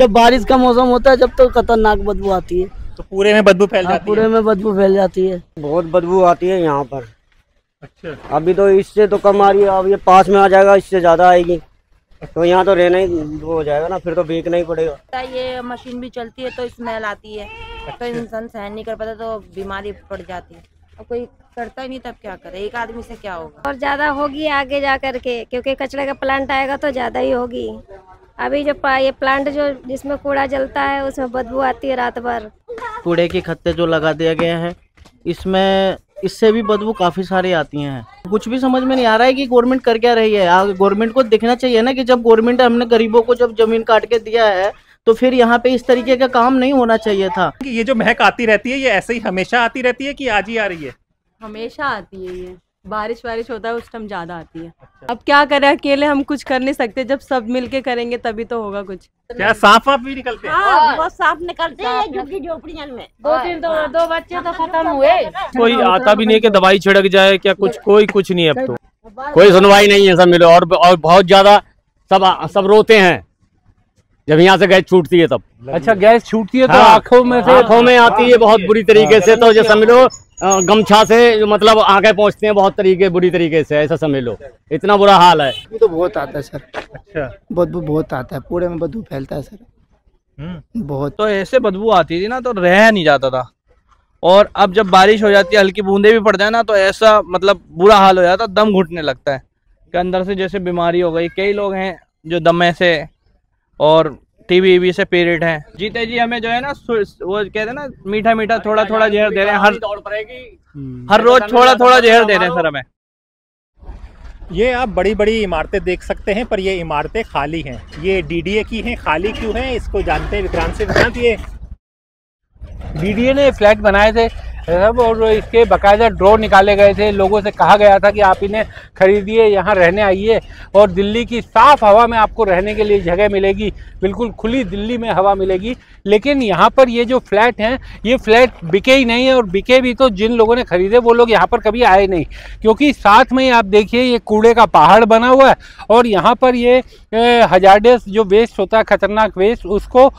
जब बारिश का मौसम होता है जब तो खतरनाक बदबू आती है। तो पूरे में बदबू फैल जाती है? पूरे में बदबू फैल जाती है, बहुत बदबू आती है यहाँ पर। अच्छा, अभी तो इससे तो कम आ रही है, अब ये पास में आ जाएगा इससे ज्यादा आएगी, तो यहाँ तो रहना ही वो हो जाएगा ना, फिर तो बेचना ही पड़ेगा। ये मशीन भी चलती है तो स्मेल आती है, तो इंसान सहन नहीं कर पाता तो बीमारी पड़ जाती है। और कोई करता ही नहीं तब क्या करे, एक आदमी से क्या होगा। और ज्यादा होगी आगे जा करके, क्योंकि कचरे का प्लांट आएगा तो ज्यादा ही होगी। अभी जो ये प्लांट जो जिसमें कूड़ा जलता है उसमें बदबू आती है रात भर। कूड़े के खत्ते जो लगा दिया गया है इसमें, इससे भी बदबू काफ़ी सारी आती हैं। कुछ भी समझ में नहीं आ रहा है कि गवर्नमेंट कर क्या रही है। गवर्नमेंट को देखना चाहिए ना कि जब गवर्नमेंट हमने गरीबों को जब जमीन काट के दिया है तो फिर यहाँ पे इस तरीके का काम नहीं होना चाहिए था। ये जो महक आती रहती है ये ऐसे ही हमेशा आती रहती है कि आज ही आ रही है? हमेशा आती है, ये बारिश होता है उस टाइम ज्यादा आती है। अब क्या करें, अकेले हम कुछ कर नहीं सकते, जब सब मिलके करेंगे तभी तो होगा कुछ। क्या सांप वाप भी निकलते हैं? हाँ, बहुत सांप निकलते हैं झोपड़ियों में। दो बच्चे तो खत्म हुए। कोई आता भी नहीं कि दवाई छिड़क जाए क्या, कुछ नहीं। अब तो कोई सुनवाई नहीं है, सब मिलो। और बहुत ज्यादा सब रोते हैं जब यहाँ से गैस छूटती है तब। अच्छा, गैस छूटती है तो हाँ, आंखों में आती है बहुत बुरी तरीके से। तो जो समझ लो गमछा से मतलब आगे पहुँचते हैं बहुत बुरी तरीके से, ऐसा समझ लो। इतना बुरा हाल है। ये तो बहुत आता है सर। अच्छा, बदबू बहुत आता है, पूरे में बदबू फैलता है सर बहुत। तो ऐसे बदबू आती थी ना तो रह नहीं जाता था। और अब जब बारिश हो जाती है, हल्की बूंदे भी पड़ जाए ना तो ऐसा मतलब बुरा हाल हो जाता, दम घुटने लगता है कि अंदर से जैसे बीमारी हो गई। कई लोग हैं जो दमे से और टीबी से पीरियड हैं। जीते जी हमें जो है ना वो कहते हैं ना मीठा मीठा थोड़ा थोड़ा जहर दे रहे हैं, हर रोज थोड़ा थोड़ा जहर दे रहे हैं सर हमें। ये आप बड़ी बड़ी इमारतें देख सकते हैं पर ये इमारतें खाली हैं। ये डीडीए की हैं। खाली क्यों हैं इसको जानते हैं विक्रांत से। विक्रांत, ये डीडीए ने फ्लैट बनाए थे सब और इसके बाकायदा ड्रॉ निकाले गए थे। लोगों से कहा गया था कि आप इन्हें खरीदिए, यहाँ रहने आइए और दिल्ली की साफ़ हवा में आपको रहने के लिए जगह मिलेगी, बिल्कुल खुली दिल्ली में हवा मिलेगी। लेकिन यहाँ पर ये जो फ्लैट हैं ये फ्लैट बिके ही नहीं है, और बिके भी तो जिन लोगों ने खरीदे वो लोग यहाँ पर कभी आए नहीं, क्योंकि साथ में आप देखिए ये कूड़े का पहाड़ बना हुआ है। और यहाँ पर ये हजार्डस जो वेस्ट होता है, खतरनाक वेस्ट, उसको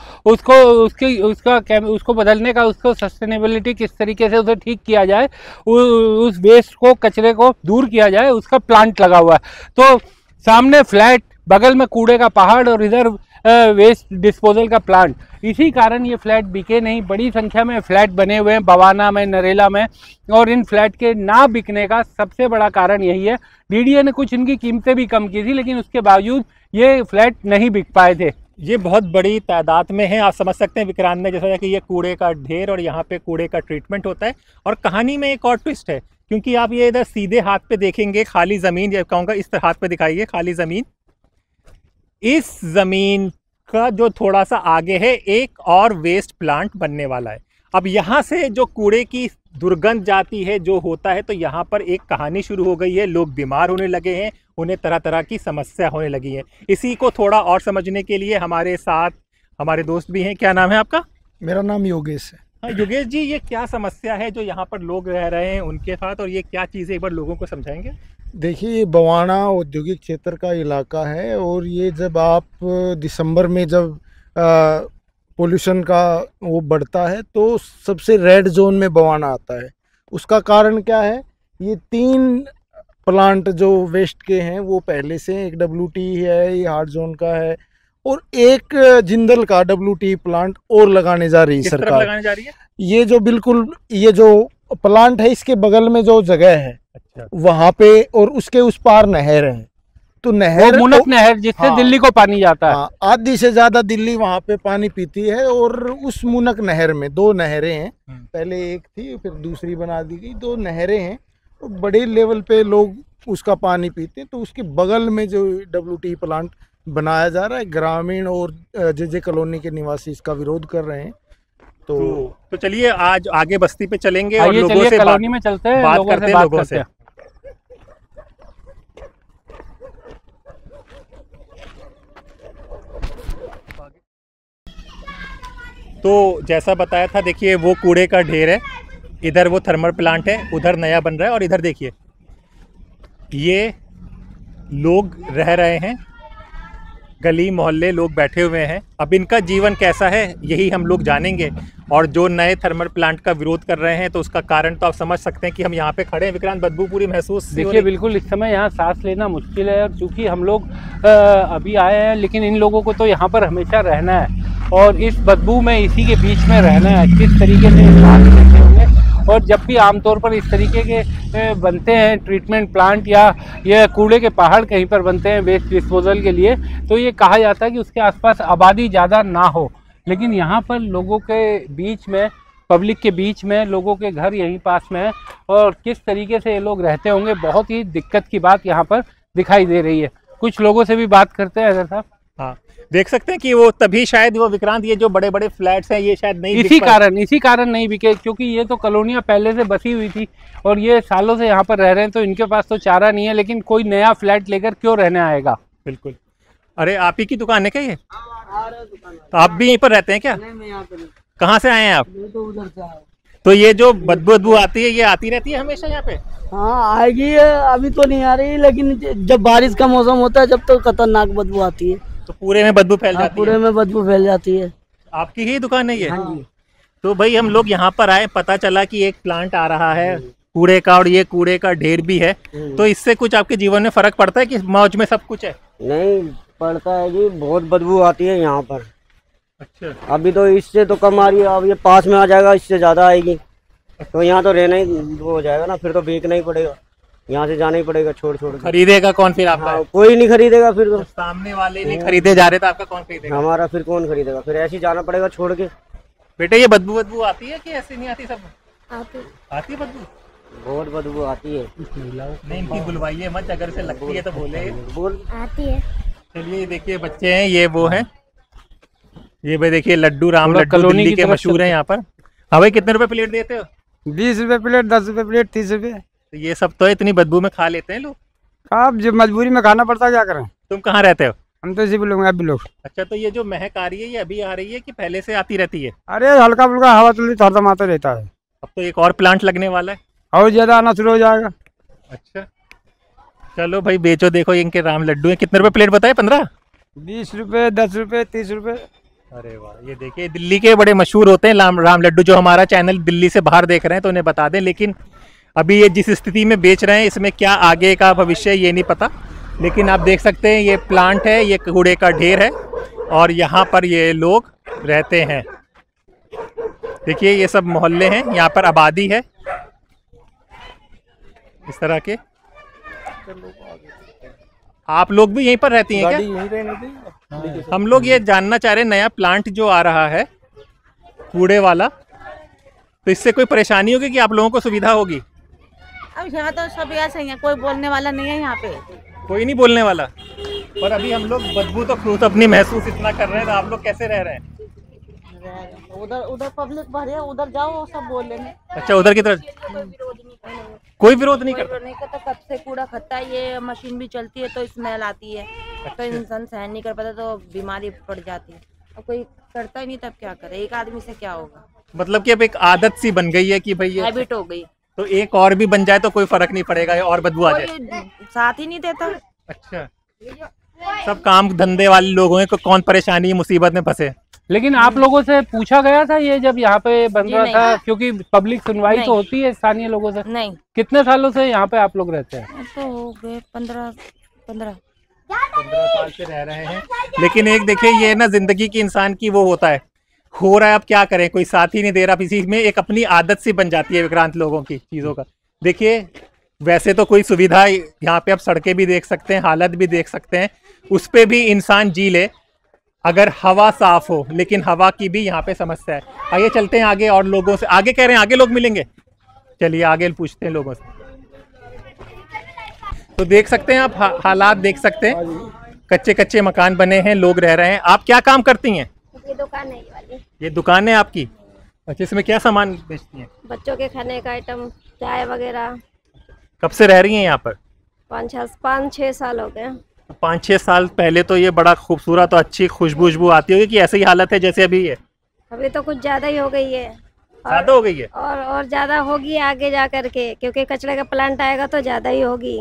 बदलने का, उसको सस्टेनेबिलिटी किस तरीके से उसे ठीक किया जाए, उस वेस्ट को, कचरे को दूर किया जाए, उसका प्लांट लगा हुआ है। तो सामने फ्लैट, बगल में कूड़े का पहाड़ और इधर वेस्ट डिस्पोजल का प्लांट। इसी कारण ये फ्लैट बिके नहीं। बड़ी संख्या में फ्लैट बने हुए हैं बवाना में, नरेला में, और इन फ्लैट के ना बिकने का सबसे बड़ा कारण यही है। डीडीए ने कुछ इनकी कीमतें भी कम की थी, लेकिन उसके बावजूद ये फ्लैट नहीं बिक पाए थे। ये बहुत बड़ी तादाद में है। आप समझ सकते हैं विक्रांत ने जैसा कि ये कूड़े का ढेर और यहाँ पे कूड़े का ट्रीटमेंट होता है। और कहानी में एक और ट्विस्ट है, क्योंकि आप ये इधर सीधे हाथ पे देखेंगे खाली ज़मीन, या कहूँगा इस तरह हाथ पे दिखाइए खाली ज़मीन। इस ज़मीन का जो थोड़ा सा आगे है एक और वेस्ट प्लांट बनने वाला है। अब यहाँ से जो कूड़े की दुर्गंध जाती है, जो होता है, तो यहाँ पर एक कहानी शुरू हो गई है। लोग बीमार होने लगे हैं, उन्हें तरह तरह की समस्या होने लगी है। इसी को थोड़ा और समझने के लिए हमारे साथ हमारे दोस्त भी हैं। क्या नाम है आपका? मेरा नाम योगेश है। हाँ योगेश जी, ये क्या समस्या है जो यहाँ पर लोग रह रहे हैं उनके साथ, और ये क्या चीज़ है एक बार लोगों को समझाएंगे? देखिए, ये बवाना औद्योगिक क्षेत्र का इलाका है, और ये जब आप दिसंबर में जब पोल्यूशन का वो बढ़ता है तो सबसे रेड जोन में बवाना आता है। उसका कारण क्या है? ये 3 प्लांट जो वेस्ट के हैं वो पहले से, एक WT है, ये हार्ड जोन का है, और एक जिंदल का WT प्लांट और लगाने जा रही है सरकार। लगाने जा रही है? ये जो बिल्कुल ये जो प्लांट है इसके बगल में जो जगह है, अच्छा, वहाँ पे, और उसके उस पार नहर है। तो नहर, मुनक नहर, जिससे हाँ, दिल्ली को पानी जाता है। हाँ, आधी से ज्यादा दिल्ली वहाँ पे पानी पीती है। और उस मुनक नहर में 2 नहरें हैं, पहले एक थी फिर दूसरी बना दी गई, 2 नहरें हैं, और बड़े लेवल पे लोग उसका पानी पीते हैं। तो उसके बगल में जो WT प्लांट बनाया जा रहा है, ग्रामीण और JJ कॉलोनी के निवासी इसका विरोध कर रहे हैं। तो चलिए आज आगे बस्ती पे चलेंगे और लोगों से कॉलोनी में चलते हैं, बात करते हैं लोगों से। तो जैसा बताया था, देखिए वो कूड़े का ढेर है, इधर वो थर्मल प्लांट है, उधर नया बन रहा है, और इधर देखिए ये लोग रह रहे हैं, गली मोहल्ले लोग बैठे हुए हैं। अब इनका जीवन कैसा है यही हम लोग जानेंगे। और जो नए थर्मल प्लांट का विरोध कर रहे हैं तो उसका कारण तो आप समझ सकते हैं कि हम यहाँ पे खड़े हैं। विक्रांत, बदबू पूरी महसूस देखिए बिल्कुल इस समय यहाँ सांस लेना मुश्किल है। और चूँकि हम लोग अभी आए हैं, लेकिन इन लोगों को तो यहाँ पर हमेशा रहना है और इस बदबू में इसी के बीच में रहना है। किस तरीके से सांस लेते होंगे। और जब भी आमतौर पर इस तरीके के बनते हैं ट्रीटमेंट प्लांट या ये कूड़े के पहाड़ कहीं पर बनते हैं वेस्ट डिस्पोजल के लिए, तो ये कहा जाता है कि उसके आसपास आबादी ज़्यादा ना हो। लेकिन यहाँ पर लोगों के बीच में, पब्लिक के बीच में, लोगों के घर यहीं पास में है और किस तरीके से ये लोग रहते होंगे, बहुत ही दिक्कत की बात यहाँ पर दिखाई दे रही है। कुछ लोगों से भी बात करते हैं अगर साहब। हाँ, देख सकते हैं कि वो तभी शायद वो विक्रांत ये जो बड़े बड़े फ्लैट्स हैं ये शायद नहीं इसी कारण नहीं बिके, क्योंकि ये तो कॉलोनियाँ पहले से बसी हुई थी और ये सालों से यहाँ पर रह रहे हैं, तो इनके पास तो चारा नहीं है। लेकिन कोई नया फ्लैट लेकर क्यों रहने आएगा। बिल्कुल। अरे आप ही की दुकान है क्या ये? तो आप भी यहीं पर रहते हैं क्या? कहाँ से आए हैं आप? उधर से आए। तो ये जो बदबू आती है ये आती रहती है हमेशा यहाँ पे? हाँ आएगी, अभी तो नहीं आ रही, लेकिन जब बारिश का मौसम होता है जब तो खतरनाक बदबू आती है। तो पूरे में बदबू फैल जाती है? पूरे में बदबू फैल जाती है। आपकी ही दुकान है ये? हाँ जी। तो भाई हम लोग यहाँ पर आए, पता चला कि एक प्लांट आ रहा है कूड़े का और ये कूड़े का ढेर भी है। तो इससे कुछ आपके जीवन में फर्क पड़ता है कि मौज में सब कुछ है? नहीं पड़ता है जी, बहुत बदबू आती है यहाँ पर। अच्छा। अभी तो इससे तो कम आ रही है, अब ये पास में आ जाएगा इससे ज्यादा आएगी। तो यहाँ तो रहना ही वो हो जाएगा ना, फिर तो बेचना ही पड़ेगा, यहाँ से जाना ही पड़ेगा छोड़ छोड़। खरीदेगा कौन फिर आपका? हाँ, कोई नहीं खरीदेगा फिर तो। सामने वाले नहीं खरीदे जा रहे तो आपका कौन खरीदेगा? हमारा फिर कौन खरीदेगा, फिर ऐसे ही जाना पड़ेगा छोड़ के। बेटे ये बदबू आती है कि ऐसे नहीं आती? सब आती है बदबू? बहुत बदबू आती है। नहीं इनकी बुलवाइए मत, अगर से लगती है तो बोले। बोल आती है। चलिए देखिए बच्चे हैं, ये वो हैं, ये भाई देखिए लड्डू, राम लड्डू दिल्ली के मशहूर हैं यहाँ पर। हाँ भाई कितने रुपए प्लेट देते हो? 20 रुपए प्लेट, 10 रुपए प्लेट, 30 रुपए। तो ये सब तो इतनी बदबू में खा लेते हैं लोग। आप जो मजबूरी में खाना पड़ता है, क्या करें। तुम कहाँ रहते हो? हम तो इसी भी लोग, अभी लोग। अच्छा, तो ये जो महक आ रही है ये अभी आ रही है कि पहले से आती रहती है? अरे हल्का फुल्का हवा चलती तो हरदम आता रहता है। अब तो एक और प्लांट लगने वाला है और ज्यादा आना शुरू हो जाएगा। अच्छा चलो भाई बेचो। देखो इनके राम लड्डू हैं, कितने रुपए प्लेट बताए? 15, 20 रुपए, 10 रुपए, 30 रुपए। अरे वाह, ये देखिए दिल्ली के बड़े मशहूर होते हैं राम लड्डू। जो हमारा चैनल दिल्ली से बाहर देख रहे हैं तो उन्हें बता दें, लेकिन अभी ये जिस स्थिति में बेच रहे हैं इसमें क्या आगे का भविष्य ये नहीं पता। लेकिन आप देख सकते हैं ये प्लांट है, ये कूड़े का ढेर है और यहाँ पर ये लोग रहते हैं। देखिए ये सब मोहल्ले हैं, यहाँ पर आबादी है इस तरह के। आप लोग भी यहीं पर रहती हैं क्या? हम लोग ये जानना चाह रहे हैं, नया प्लांट जो आ रहा है कूड़े वाला, तो इससे कोई परेशानी होगी कि आप लोगों को सुविधा होगी? अब यहाँ तो सब ऐसे ही है, कोई बोलने वाला नहीं है यहाँ पे। कोई नहीं बोलने वाला। पर अभी हम लोग बदबू तो खुद अपनी महसूस इतना कर रहे हैं, तो आप लोग कैसे रह रहे हैं? उधर पब्लिक भरे है, उधर जाओ वो सब बोल लेंगे। अच्छा उधर की तरफ कोई विरोध नहीं करता? नहीं करता, कब से कूड़ा खत्ता है, ये मशीन भी चलती है तो स्मेल आती है। तो इंसान सहन नहीं कर पाता तो बीमारी पड़ जाती है। अब कोई करता ही नहीं तब क्या करे, एक आदमी से क्या होगा। मतलब कि अब एक आदत सी बन गई है कि भाई हैबिट हो गई, तो एक और भी बन जाए तो कोई फर्क नहीं पड़ेगा और बदबू आ जाए। साथ ही नहीं देता। अच्छा, सब काम धंधे वाले लोग हैं, कौन परेशानी मुसीबत में फंसे। लेकिन आप लोगों से पूछा गया था ये जब यहाँ पे बन रहा था, क्योंकि पब्लिक सुनवाई तो होती है स्थानीय लोगों से? नहीं। कितने सालों से यहाँ पे आप लोग रहते हैं? तो हो गए 15 साल से रह रहे हैं। लेकिन एक देखिए ये ना जिंदगी की इंसान की वो होता है, हो रहा है अब क्या करें, कोई साथ ही नहीं दे रहा, इसी में एक अपनी आदत सी बन जाती है विक्रांत लोगों की चीज़ों का। देखिए वैसे तो कोई सुविधा यहाँ पे आप सड़कें भी देख सकते हैं, हालत भी देख सकते हैं, उस पर भी इंसान जी ले अगर हवा साफ हो, लेकिन हवा की भी यहाँ पे समस्या है। आइए चलते हैं आगे और लोगों से, आगे कह रहे हैं आगे लोग मिलेंगे, चलिए आगे पूछते हैं लोगों से। तो देख सकते हैं आप हालात देख सकते हैं, कच्चे कच्चे मकान बने हैं, लोग रह रहे हैं। आप क्या काम करती हैं? ये दुकान है ये वाली। ये दुकान है आपकी? अच्छा, इसमें क्या सामान बेचती हैं? बच्चों के खाने का आइटम, चाय वगैरह। कब से रह रही हैं यहाँ पर? 5-6 साल हो गए। 5-6 साल पहले तो ये बड़ा खूबसूरत और अच्छी खुशबू आती होगी कि ऐसी ही हालत है जैसे अभी है? अभी तो कुछ ज्यादा ही हो गई है। ज्यादा हो गई है और ज्यादा होगी आगे जा करके, क्योंकि कचरे का प्लांट आएगा तो ज्यादा ही होगी।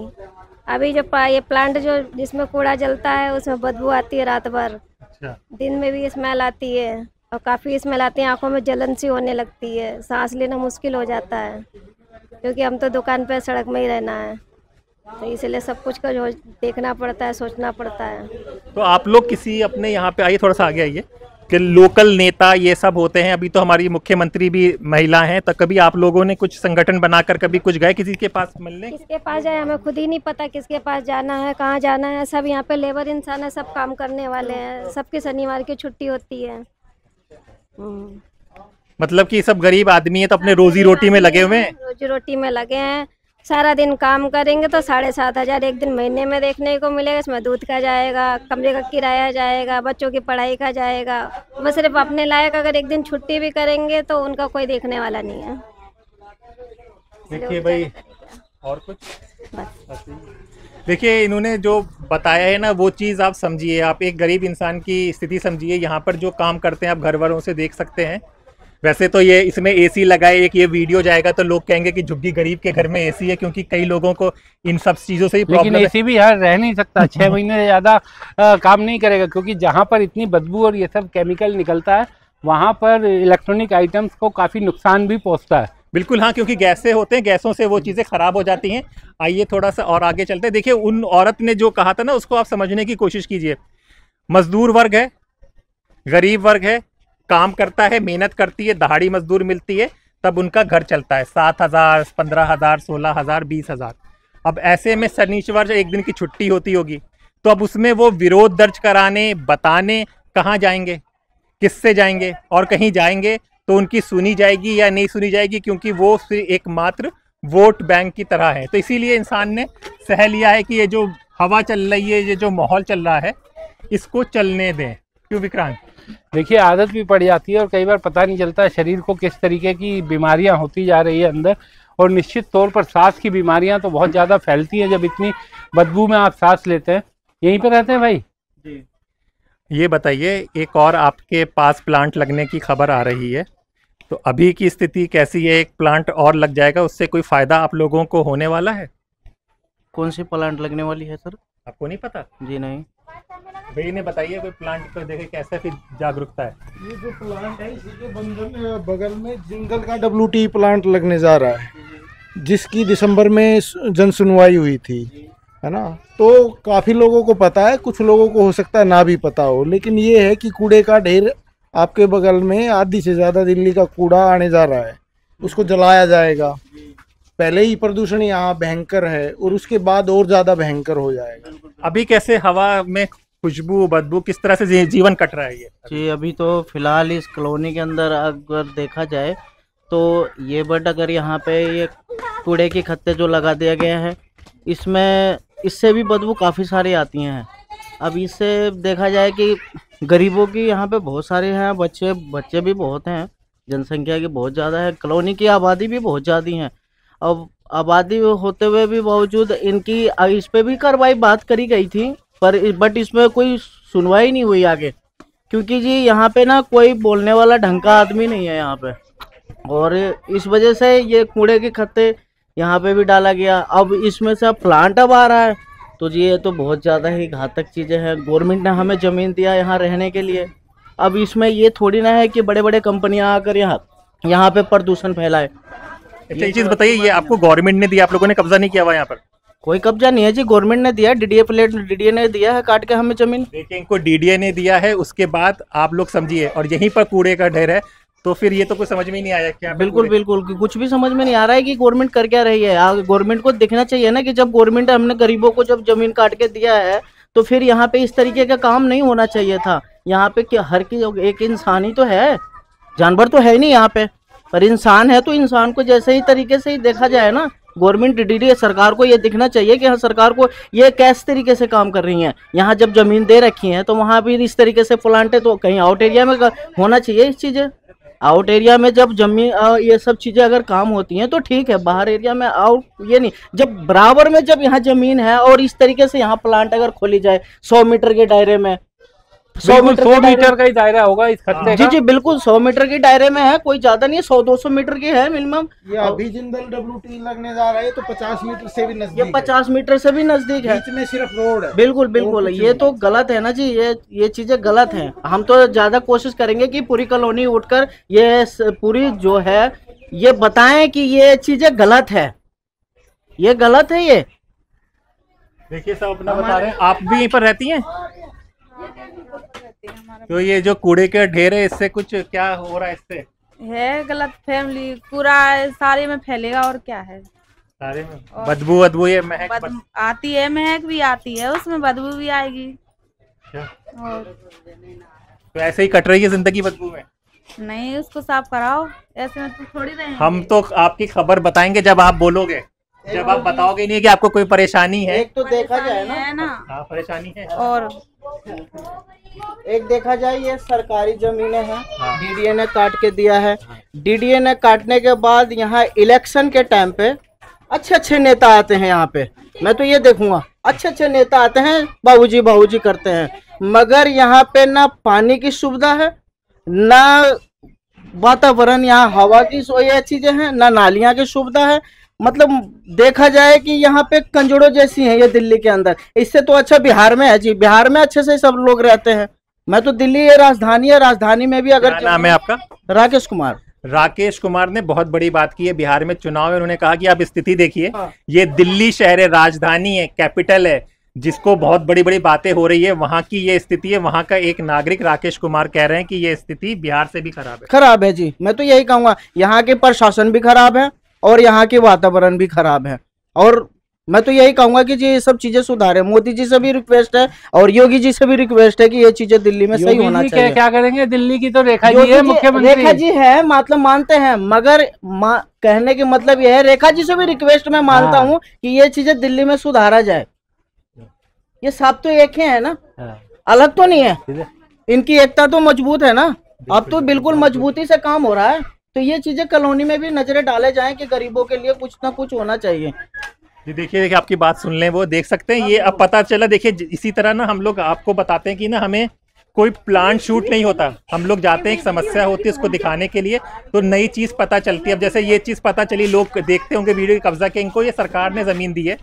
अभी जो ये प्लांट जो जिसमें कूड़ा जलता है उसमें बदबू आती है रात भर। अच्छा। दिन में भी स्मेल आती है और काफ़ी स्मेल आती है, आंखों में जलन सी होने लगती है, सांस लेना मुश्किल हो जाता है क्योंकि हम तो दुकान पे सड़क में ही रहना है, तो इसलिए सब कुछ का जो देखना पड़ता है, सोचना पड़ता है। तो आप लोग किसी अपने यहाँ पे आइए, थोड़ा सा आगे आइए, कि लोकल नेता ये सब होते हैं, अभी तो हमारी मुख्यमंत्री भी महिला हैं, तो कभी आप लोगों ने कुछ संगठन बनाकर कभी कुछ गए किसी के पास मिलने? किसके पास जाए हमें खुद ही नहीं पता, किसके पास जाना है, कहाँ जाना है। सब यहाँ पे लेबर इंसान है, सब काम करने वाले हैं, सबकी शनिवार की छुट्टी होती है। मतलब कि सब गरीब आदमी है तो अपने रोजी रोटी में लगे हुए हैं। रोजी रोटी में लगे हैं, सारा दिन काम करेंगे तो 7,500 एक दिन महीने में देखने को मिलेगा। इसमें दूध का जाएगा, कमरे का किराया जाएगा, बच्चों की पढ़ाई का जाएगा। वो सिर्फ अपने लायक अगर एक दिन छुट्टी भी करेंगे तो उनका कोई देखने वाला नहीं है। देखिए भाई, और कुछ देखिए, इन्होंने जो बताया है ना वो चीज़ आप समझिए, आप एक गरीब इंसान की स्थिति समझिए। यहाँ पर जो काम करते हैं आप घर वालों से देख सकते हैं। वैसे तो ये इसमें एसी लगाए, एक ये वीडियो जाएगा तो लोग कहेंगे कि झुग्गी गरीब के घर में एसी है, क्योंकि कई लोगों को इन सब चीज़ों से ही प्रॉब्लम है। लेकिन एसी भी यार रह नहीं सकता, 6 महीने से ज़्यादा काम नहीं करेगा, क्योंकि जहाँ पर इतनी बदबू और ये सब केमिकल निकलता है वहाँ पर इलेक्ट्रॉनिक आइटम्स को काफ़ी नुकसान भी पहुँचता है। बिल्कुल हाँ, क्योंकि गैसें होते हैं, गैसों से वो चीज़ें ख़राब हो जाती हैं। आइए थोड़ा सा और आगे चलते हैं। देखिए, उन औरत ने जो कहा था ना उसको आप समझने की कोशिश कीजिए। मजदूर वर्ग है, गरीब वर्ग है, काम करता है, मेहनत करती है, दहाड़ी मजदूर मिलती है, तब उनका घर चलता है। 7,000, 15,000, 16,000, 20,000। अब ऐसे में शनिचर एक दिन की छुट्टी होती होगी, तो अब उसमें वो विरोध दर्ज कराने, बताने कहाँ जाएंगे, किससे जाएंगे? और कहीं जाएंगे तो उनकी सुनी जाएगी या नहीं सुनी जाएगी, क्योंकि वो एकमात्र वोट बैंक की तरह है। तो इसीलिए इंसान ने सह लिया है कि ये जो हवा चल रही है, ये जो माहौल चल रहा है, इसको चलने दें। क्यों विक्रांत? देखिए, आदत भी पड़ जाती है और कई बार पता नहीं चलता शरीर को किस तरीके की बीमारियां होती जा रही है अंदर। और निश्चित तौर पर सांस की बीमारियां तो बहुत ज़्यादा फैलती हैं जब इतनी बदबू में आप सांस लेते हैं। यहीं पे रहते हैं भाई जी। ये बताइए, एक और आपके पास प्लांट लगने की खबर आ रही है, तो अभी की स्थिति कैसी है? एक प्लांट और लग जाएगा, उससे कोई फ़ायदा आप लोगों को होने वाला है? कौन सी प्लांट लगने वाली है सर? आपको नहीं पता? जी नहीं। भाई ने बताइए, कोई प्लांट को देखे कैसे फिर जागरूकता है। ये जो प्लांट है इसी के बगल में जिंदल का WT प्लांट लगने जा रहा है, जिसकी दिसंबर में जन सुनवाई हुई थी, है ना। तो काफ़ी लोगों को पता है, कुछ लोगों को हो सकता है ना भी पता हो, लेकिन ये है कि कूड़े का ढेर आपके बगल में आधी से ज़्यादा दिल्ली का कूड़ा आने जा रहा है, उसको जलाया जाएगा। पहले ही प्रदूषण यहाँ भयंकर है और उसके बाद और ज़्यादा भयंकर हो जाएगा। अभी कैसे हवा में खुशबू, बदबू, किस तरह से जीवन कट रहा है ये? जी, अभी तो फिलहाल इस कॉलोनी के अंदर अगर देखा जाए तो ये बट अगर यहाँ पे ये कूड़े के खत्ते जो लगा दिया गया है, इससे भी बदबू काफ़ी सारी आती हैं। अब इससे देखा जाए कि गरीबों की यहाँ पे बहुत सारे हैं, बच्चे भी बहुत हैं, जनसंख्या की बहुत ज़्यादा है, कॉलोनी की आबादी भी बहुत ज़्यादा है। अब आबादी होते हुए भी बावजूद इनकी इस पे भी कार्रवाई बात करी गई थी, बट इसमें कोई सुनवाई नहीं हुई आगे, क्योंकि जी यहाँ पे ना कोई बोलने वाला ढंग का आदमी नहीं है यहाँ पे, और इस वजह से ये कूड़े के खत्ते यहाँ पे भी डाला गया। अब इसमें से अब प्लांट अब आ रहा है, तो जी ये तो बहुत ज़्यादा ही घातक चीज़ें हैं। गवर्नमेंट ने हमें ज़मीन दिया यहाँ रहने के लिए, अब इसमें ये थोड़ी ना है कि बड़े बड़े कंपनियाँ आकर यहाँ पे प्रदूषण फैलाए। अच्छा, ये चीज़ बताइए, ये आपको गवर्नमेंट ने दिया, आप लोगों ने कब्जा नहीं किया हुआ यहाँ पर? कोई कब्जा नहीं है जी, गवर्नमेंट ने दिया, डीडीए ने दिया है काट के हमें जमीन। देखिए, इनको डीडीए ने दिया है, उसके बाद आप लोग समझिए, और यहीं पर कूड़े का ढेर है, तो फिर ये तो कुछ समझ में नहीं आया क्या? बिल्कुल कुछ भी समझ में नहीं आ रहा है कि गवर्नमेंट कर क्या रही है। गवर्नमेंट को देखना चाहिए ना कि जब गवर्नमेंट हमने गरीबों को जब जमीन काट के दिया है, तो फिर यहाँ पे इस तरीके का काम नहीं होना चाहिए था। यहाँ पे क्या हर की एक इंसान ही तो है, जानवर तो है नहीं यहाँ पे, पर इंसान है, तो इंसान को जैसे ही तरीके से ही देखा जाए ना। गवर्नमेंट डीडीए सरकार को ये दिखना चाहिए कि हाँ, सरकार को ये किस तरीके से काम कर रही है। यहाँ जब जमीन दे रखी है तो वहाँ भी इस तरीके से प्लांट है, तो कहीं आउट एरिया में होना चाहिए इस चीज़ें। आउट एरिया में जब जमीन ये सब चीज़ें अगर काम होती हैं तो ठीक है, बाहर एरिया में आउट ये नहीं, जब बराबर में जब यहाँ ज़मीन है और इस तरीके से यहाँ प्लांट अगर खोली जाए 100 मीटर के दायरे में, 100 मीटर का ही दायरा होगा इस खत्ते जी का। जी बिल्कुल 100 मीटर के दायरे में है, कोई ज्यादा नहीं है, 100-200 मीटर की है मिनिमम। ये अभी जिंदल WT लगने जा रहा है तो 50 मीटर से भी नजदीक ये 50 मीटर से भी नजदीक है, बीच में सिर्फ रोड है। बिल्कुल बिल्कुल, ये तो गलत है ना जी, ये चीजें गलत हैं। हम तो ज्यादा कोशिश करेंगे कि पूरी कॉलोनी उठकर ये पूरी जो है ये बताएं कि ये चीजें गलत है, ये गलत है। ये देखिए सब अपना बता रहे हैं। आप भी यहीं पर रहती हैं? तो ये जो कूड़े के ढेर है इससे कुछ क्या हो रहा है? इससे है गलत फैमिली पूरा सारे में फैलेगा और क्या है। सारे में बदबू ये महक आती है, महक भी आती है, उसमें बदबू भी आएगी। और तो ऐसे ही कट रही है जिंदगी बदबू में? नहीं, उसको साफ कराओ, ऐसे में तो थोड़ी रहेंगे। हम तो आपकी खबर बताएंगे जब आप बोलोगे, जब आप बताओगे नहीं कि आपको कोई परेशानी है। एक तो देखा जाए ना, हाँ परेशानी है। और एक देखा जाए ये सरकारी जमीनें हैं, डीडीए ने काट के दिया है। डीडीए ने काटने के बाद यहाँ इलेक्शन के टाइम पे अच्छे अच्छे नेता आते हैं यहाँ पे, मैं तो ये देखूंगा अच्छे अच्छे नेता आते हैं, बाबूजी करते हैं, मगर यहाँ पे ना पानी की सुविधा है, ना वातावरण, यहाँ हवा की ये चीजें हैं, ना नालियाँ की सुविधा है। मतलब देखा जाए कि यहाँ पे कंजड़ों जैसी है ये दिल्ली के अंदर। इससे तो अच्छा बिहार में है जी, बिहार में अच्छे से सब लोग रहते हैं। मैं तो दिल्ली ये राजधानी है, राजधानी में भी अगर क्या नाम है आपका? राकेश कुमार। राकेश कुमार ने बहुत बड़ी बात की है बिहार में चुनाव में। उन्होंने कहा कि आप स्थिति देखिए, ये दिल्ली शहर है, राजधानी है, कैपिटल है, जिसको बहुत बड़ी बड़ी बातें हो रही है, वहाँ की ये स्थिति है। वहाँ का एक नागरिक राकेश कुमार कह रहे हैं कि ये स्थिति बिहार से भी खराब है जी। मैं तो यही कहूँगा, यहाँ के प्रशासन भी खराब है और यहाँ के वातावरण भी खराब है, और मैं तो यही कहूंगा कि जी ये सब चीजें सुधारे। मोदी जी से भी रिक्वेस्ट है और योगी जी से भी रिक्वेस्ट है कि ये चीजें दिल्ली में सही होना चाहिए। क्या करेंगे? दिल्ली की तो रेखा जी है मुख्यमंत्री। रेखा जी है, मतलब मानते हैं, मगर कहने के मतलब ये है, रेखा जी से भी रिक्वेस्ट मैं मानता हूँ कि ये चीजें दिल्ली में सुधारा जाए। ये सब तो एक ही है ना, अलग तो नहीं है, इनकी एकता तो मजबूत है ना। अब तो बिल्कुल मजबूती से काम हो रहा है, तो ये चीजें कॉलोनी में भी नजरें डाले जाएं कि गरीबों के लिए कुछ ना कुछ होना चाहिए। जी देखिए आपकी बात सुन लें, वो देख सकते हैं। ये अब पता चला, देखिए इसी तरह ना हम लोग आपको बताते हैं कि ना हमें कोई प्लान शूट नहीं होता, हम लोग जाते हैं, एक समस्या होती है उसको दिखाने के लिए, तो नई चीज़ पता चलती है। अब जैसे ये चीज़ पता चली, लोग देखते होंगे वीडियो की कब्जा के, इनको ये सरकार ने ज़मीन दी है,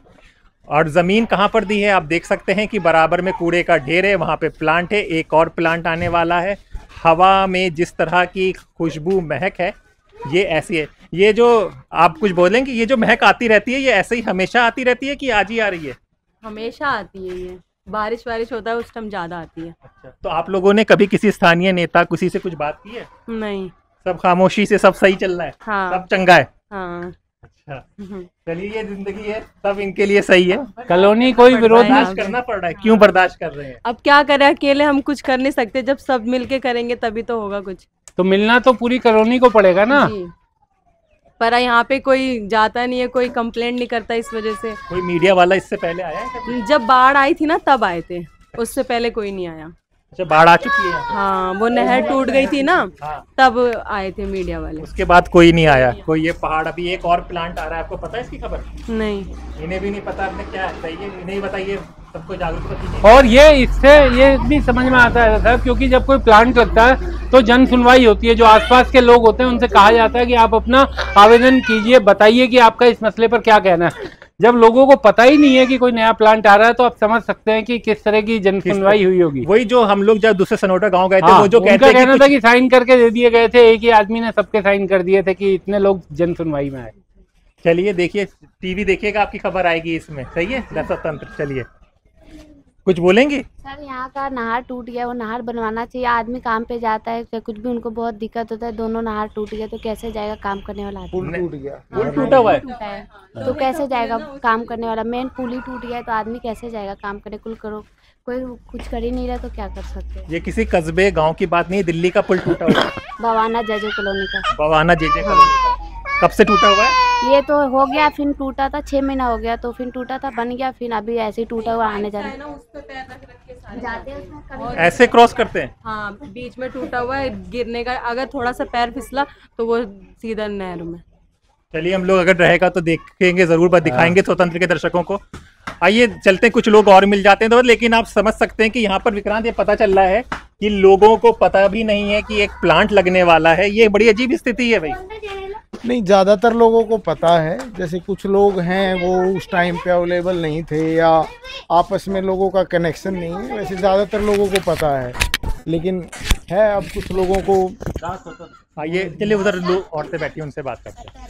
और ज़मीन कहाँ पर दी है आप देख सकते हैं कि बराबर में कूड़े का ढेर है, वहाँ पे प्लांट है, एक और प्लांट आने वाला है। हवा में जिस तरह की खुशबू महक है ये ऐसी है। ये जो आप कुछ बोलेंगे, ये जो महक आती रहती है ये ऐसे ही हमेशा आती रहती है कि आज ही आ रही है? हमेशा आती है, ये बारिश होता है उस टाइम ज्यादा आती है। अच्छा, तो आप लोगों ने कभी किसी स्थानीय नेता किसी से कुछ बात की है? नहीं, सब खामोशी से सब सही चल रहा है? हाँ, सब चंगा है? हाँ। अच्छा, चलिए ये जिंदगी है, सब इनके लिए सही है। कॉलोनी कोई विरोध बर्दाश्त करना पड़ रहा है, क्यों बर्दाश्त कर रहे हैं? अब क्या करें, अकेले हम कुछ कर नहीं सकते, जब सब मिलके करेंगे तभी तो होगा कुछ। तो मिलना तो पूरी कॉलोनी को पड़ेगा ना। पर यहाँ पे कोई जाता नहीं है, कोई कंप्लेंट नहीं करता इस वजह से। कोई मीडिया वाला इससे पहले आया है? जब बाढ़ आई थी ना तब आए थे, उससे पहले कोई नहीं आया। अच्छा, बाढ़ आ चुकी है? हाँ, वो नहर टूट गई थी ना, तब आए थे मीडिया वाले। उसके बाद कोई नहीं आया। कोई ये पहाड़, अभी एक और प्लांट आ रहा है, आपको पता है इसकी खबर? नहीं, इन्हें भी नहीं पता। आपने क्या सही है, इन्हें बताइए, सबको जागरूक कीजिए। और ये इससे ये भी समझ में आता है सर, क्योंकि जब कोई प्लांट लगता है तो जन सुनवाई होती है, जो आसपास के लोग होते हैं उनसे कहा जाता है कि आप अपना आवेदन कीजिए, बताइए कि आपका इस मसले पर क्या कहना है। जब लोगों को पता ही नहीं है कि कोई नया प्लांट आ रहा है तो आप समझ सकते हैं कि किस तरह की जन सुनवाई हुई होगी। वही जो हम लोग जब दूसरे सनोटा गांव गए थे, वो जो कहना था कि साइन करके दे दिए गए थे, एक ही आदमी ने सबके साइन कर दिए थे कि इतने लोग जन सुनवाई में आए। चलिए देखिए, टीवी देखिएगा, आपकी खबर आएगी इसमें, सही है? दस्तंत्र, चलिए कुछ बोलेंगे? सर यहाँ का नहर टूट गया, वो नहर बनवाना चाहिए। आदमी काम पे जाता है, कुछ भी उनको बहुत दिक्कत होता है, दोनों नहर टूट गया तो कैसे जाएगा काम करने वाला आदमी? पुल टूट गया, पुल टूटा हुआ है तो कैसे जाएगा काम करने वाला? मेन पुल ही टूट गया है तो आदमी कैसे जाएगा काम करने? कुल करो, कोई कुछ कर ही नहीं रहा तो क्या कर सकते हैं? ये किसी कस्बे गांव की बात नहीं, दिल्ली का पुल टूटा हुआ है। बवाना जेजे कॉलोनी का। बवाना जेजे कॉलोनी का। कब से टूटा हुआ है? ये तो हो गया, फिर टूटा था 6 महीना हो गया, तो फिर टूटा था, बन गया, फिर अभी ऐसे ही टूटा हुआ आने जाने जाते हैं, ऐसे क्रॉस करते हैं। हाँ, बीच में टूटा हुआ है, गिरने का अगर थोड़ा सा पैर फिसला तो वो सीधा नहर में। चलिए हम लोग अगर रहेगा तो देखेंगे जरूर, दिखाएंगे स्वतंत्र के दर्शकों को। आइए चलते हैं, कुछ लोग और मिल जाते हैं तो, लेकिन आप समझ सकते हैं कि यहाँ पर विक्रांत ये पता चल रहा है कि लोगों को पता भी नहीं है कि एक प्लांट लगने वाला है। ये बड़ी अजीब स्थिति है भाई। नहीं, ज़्यादातर लोगों को पता है, जैसे कुछ लोग हैं वो उस टाइम पे अवेलेबल नहीं थे या आपस में लोगों का कनेक्शन नहीं है, वैसे ज़्यादातर लोगों को पता है, लेकिन है अब कुछ लोगों को। आइए चलिए उधर लोग औरतें बैठी उनसे बात करते हैं।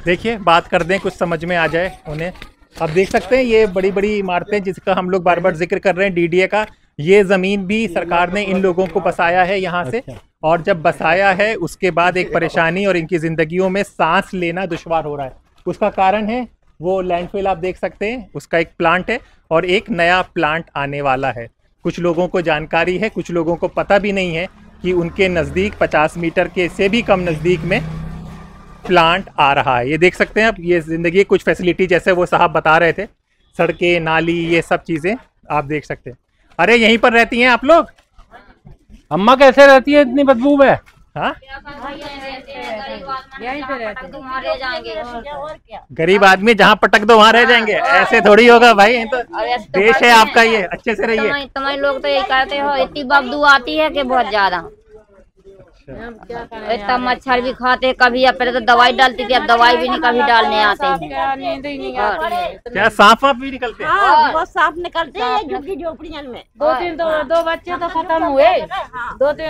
देखिए बात कर दें, कुछ समझ में आ जाए उन्हें। अब देख सकते हैं ये बड़ी बड़ी इमारतें जिसका हम लोग बार बार जिक्र कर रहे हैं, डीडीए का, ये ज़मीन भी सरकार ने इन लोगों को बसाया है यहाँ से। और जब बसाया है उसके बाद एक परेशानी और इनकी ज़िंदगियों में सांस लेना दुश्वार हो रहा है। उसका कारण है वो लैंडफिल, आप देख सकते हैं उसका एक प्लांट है और एक नया प्लांट आने वाला है। कुछ लोगों को जानकारी है, कुछ लोगों को पता भी नहीं है कि उनके नज़दीक 50 मीटर के से भी कम नज़दीक में प्लांट आ रहा है। ये देख सकते हैं आप, ये ज़िंदगी कुछ फैसिलिटी जैसे वो साहब बता रहे थे, सड़कें, नाली, ये सब चीज़ें आप देख सकते हैं। अरे यहीं पर रहती हैं आप लोग? अम्मा कैसे रहती है इतनी बदबू में? हाँ, यहीं पे रहते हैं। गरीब आदमी जहाँ पटक दो वहाँ रह जाएंगे, ऐसे थोड़ी होगा भाई। ये तो देश है आपका, ये अच्छे से रहिए। तुम्हारे लोग तो यही करते हो, इतनी बदबू आती है कि बहुत ज्यादा। इतना मच्छर भी खाते हैं कभी, अब पहले तो दवाई डालती थी, अब दवाई भी नहीं कभी डालने आते हैं। क्या सांप वाप भी निकलते हैं? बहुत सांप निकलते हैं झोपड़ियों में। दो बच्चे तो खत्म हुए,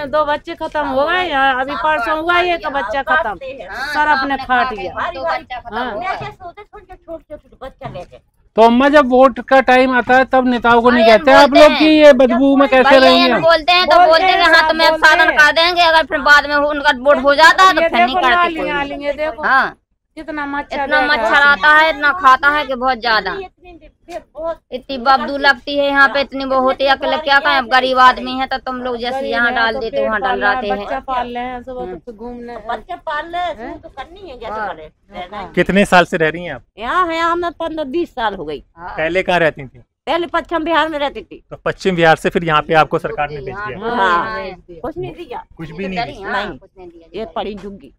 दो बच्चे खत्म हो गए। अभी परसों हुआ एक बच्चा खत्म, सर अपने खाट गया। तो अम्मा जब वोट का टाइम आता है तब नेताओं को नहीं कहते आप लोग कि ये बदबू में कैसे रहेंगे? बोलते हैं तो बोलते हैं कि हाँ तुम्हें अब साधन कर देंगे, अगर फिर बाद में उनका वोट हो जाता है तो फिर नहीं करते कोई। हाँ, इतना मच्छर आता है, इतना खाता है कि बहुत ज्यादा। इतनी बदबू लगती है यहाँ पे, इतनी वो होती है कि क्या कहें, अब गरीब आदमी है तो तुम लोग जैसे यहाँ डाल देते वहाँ डाल रहते हैं। बच्चा पाल रहे हैं, बच्चा पाल रहे हैं तो करनी है जैसे। कितने साल से रह रही हैं आप यहाँ? है हमें 15-20 साल हो गई। पहले कहाँ रहती थी? पहले पश्चिम बिहार में रहती थी। तो पश्चिम बिहार से फिर यहाँ पे आपको सरकार ने भेज दिया? हाँ, कुछ नहीं दिया, कुछ भी नहीं दिया। नहीं, ये पड़ी झुग्गी।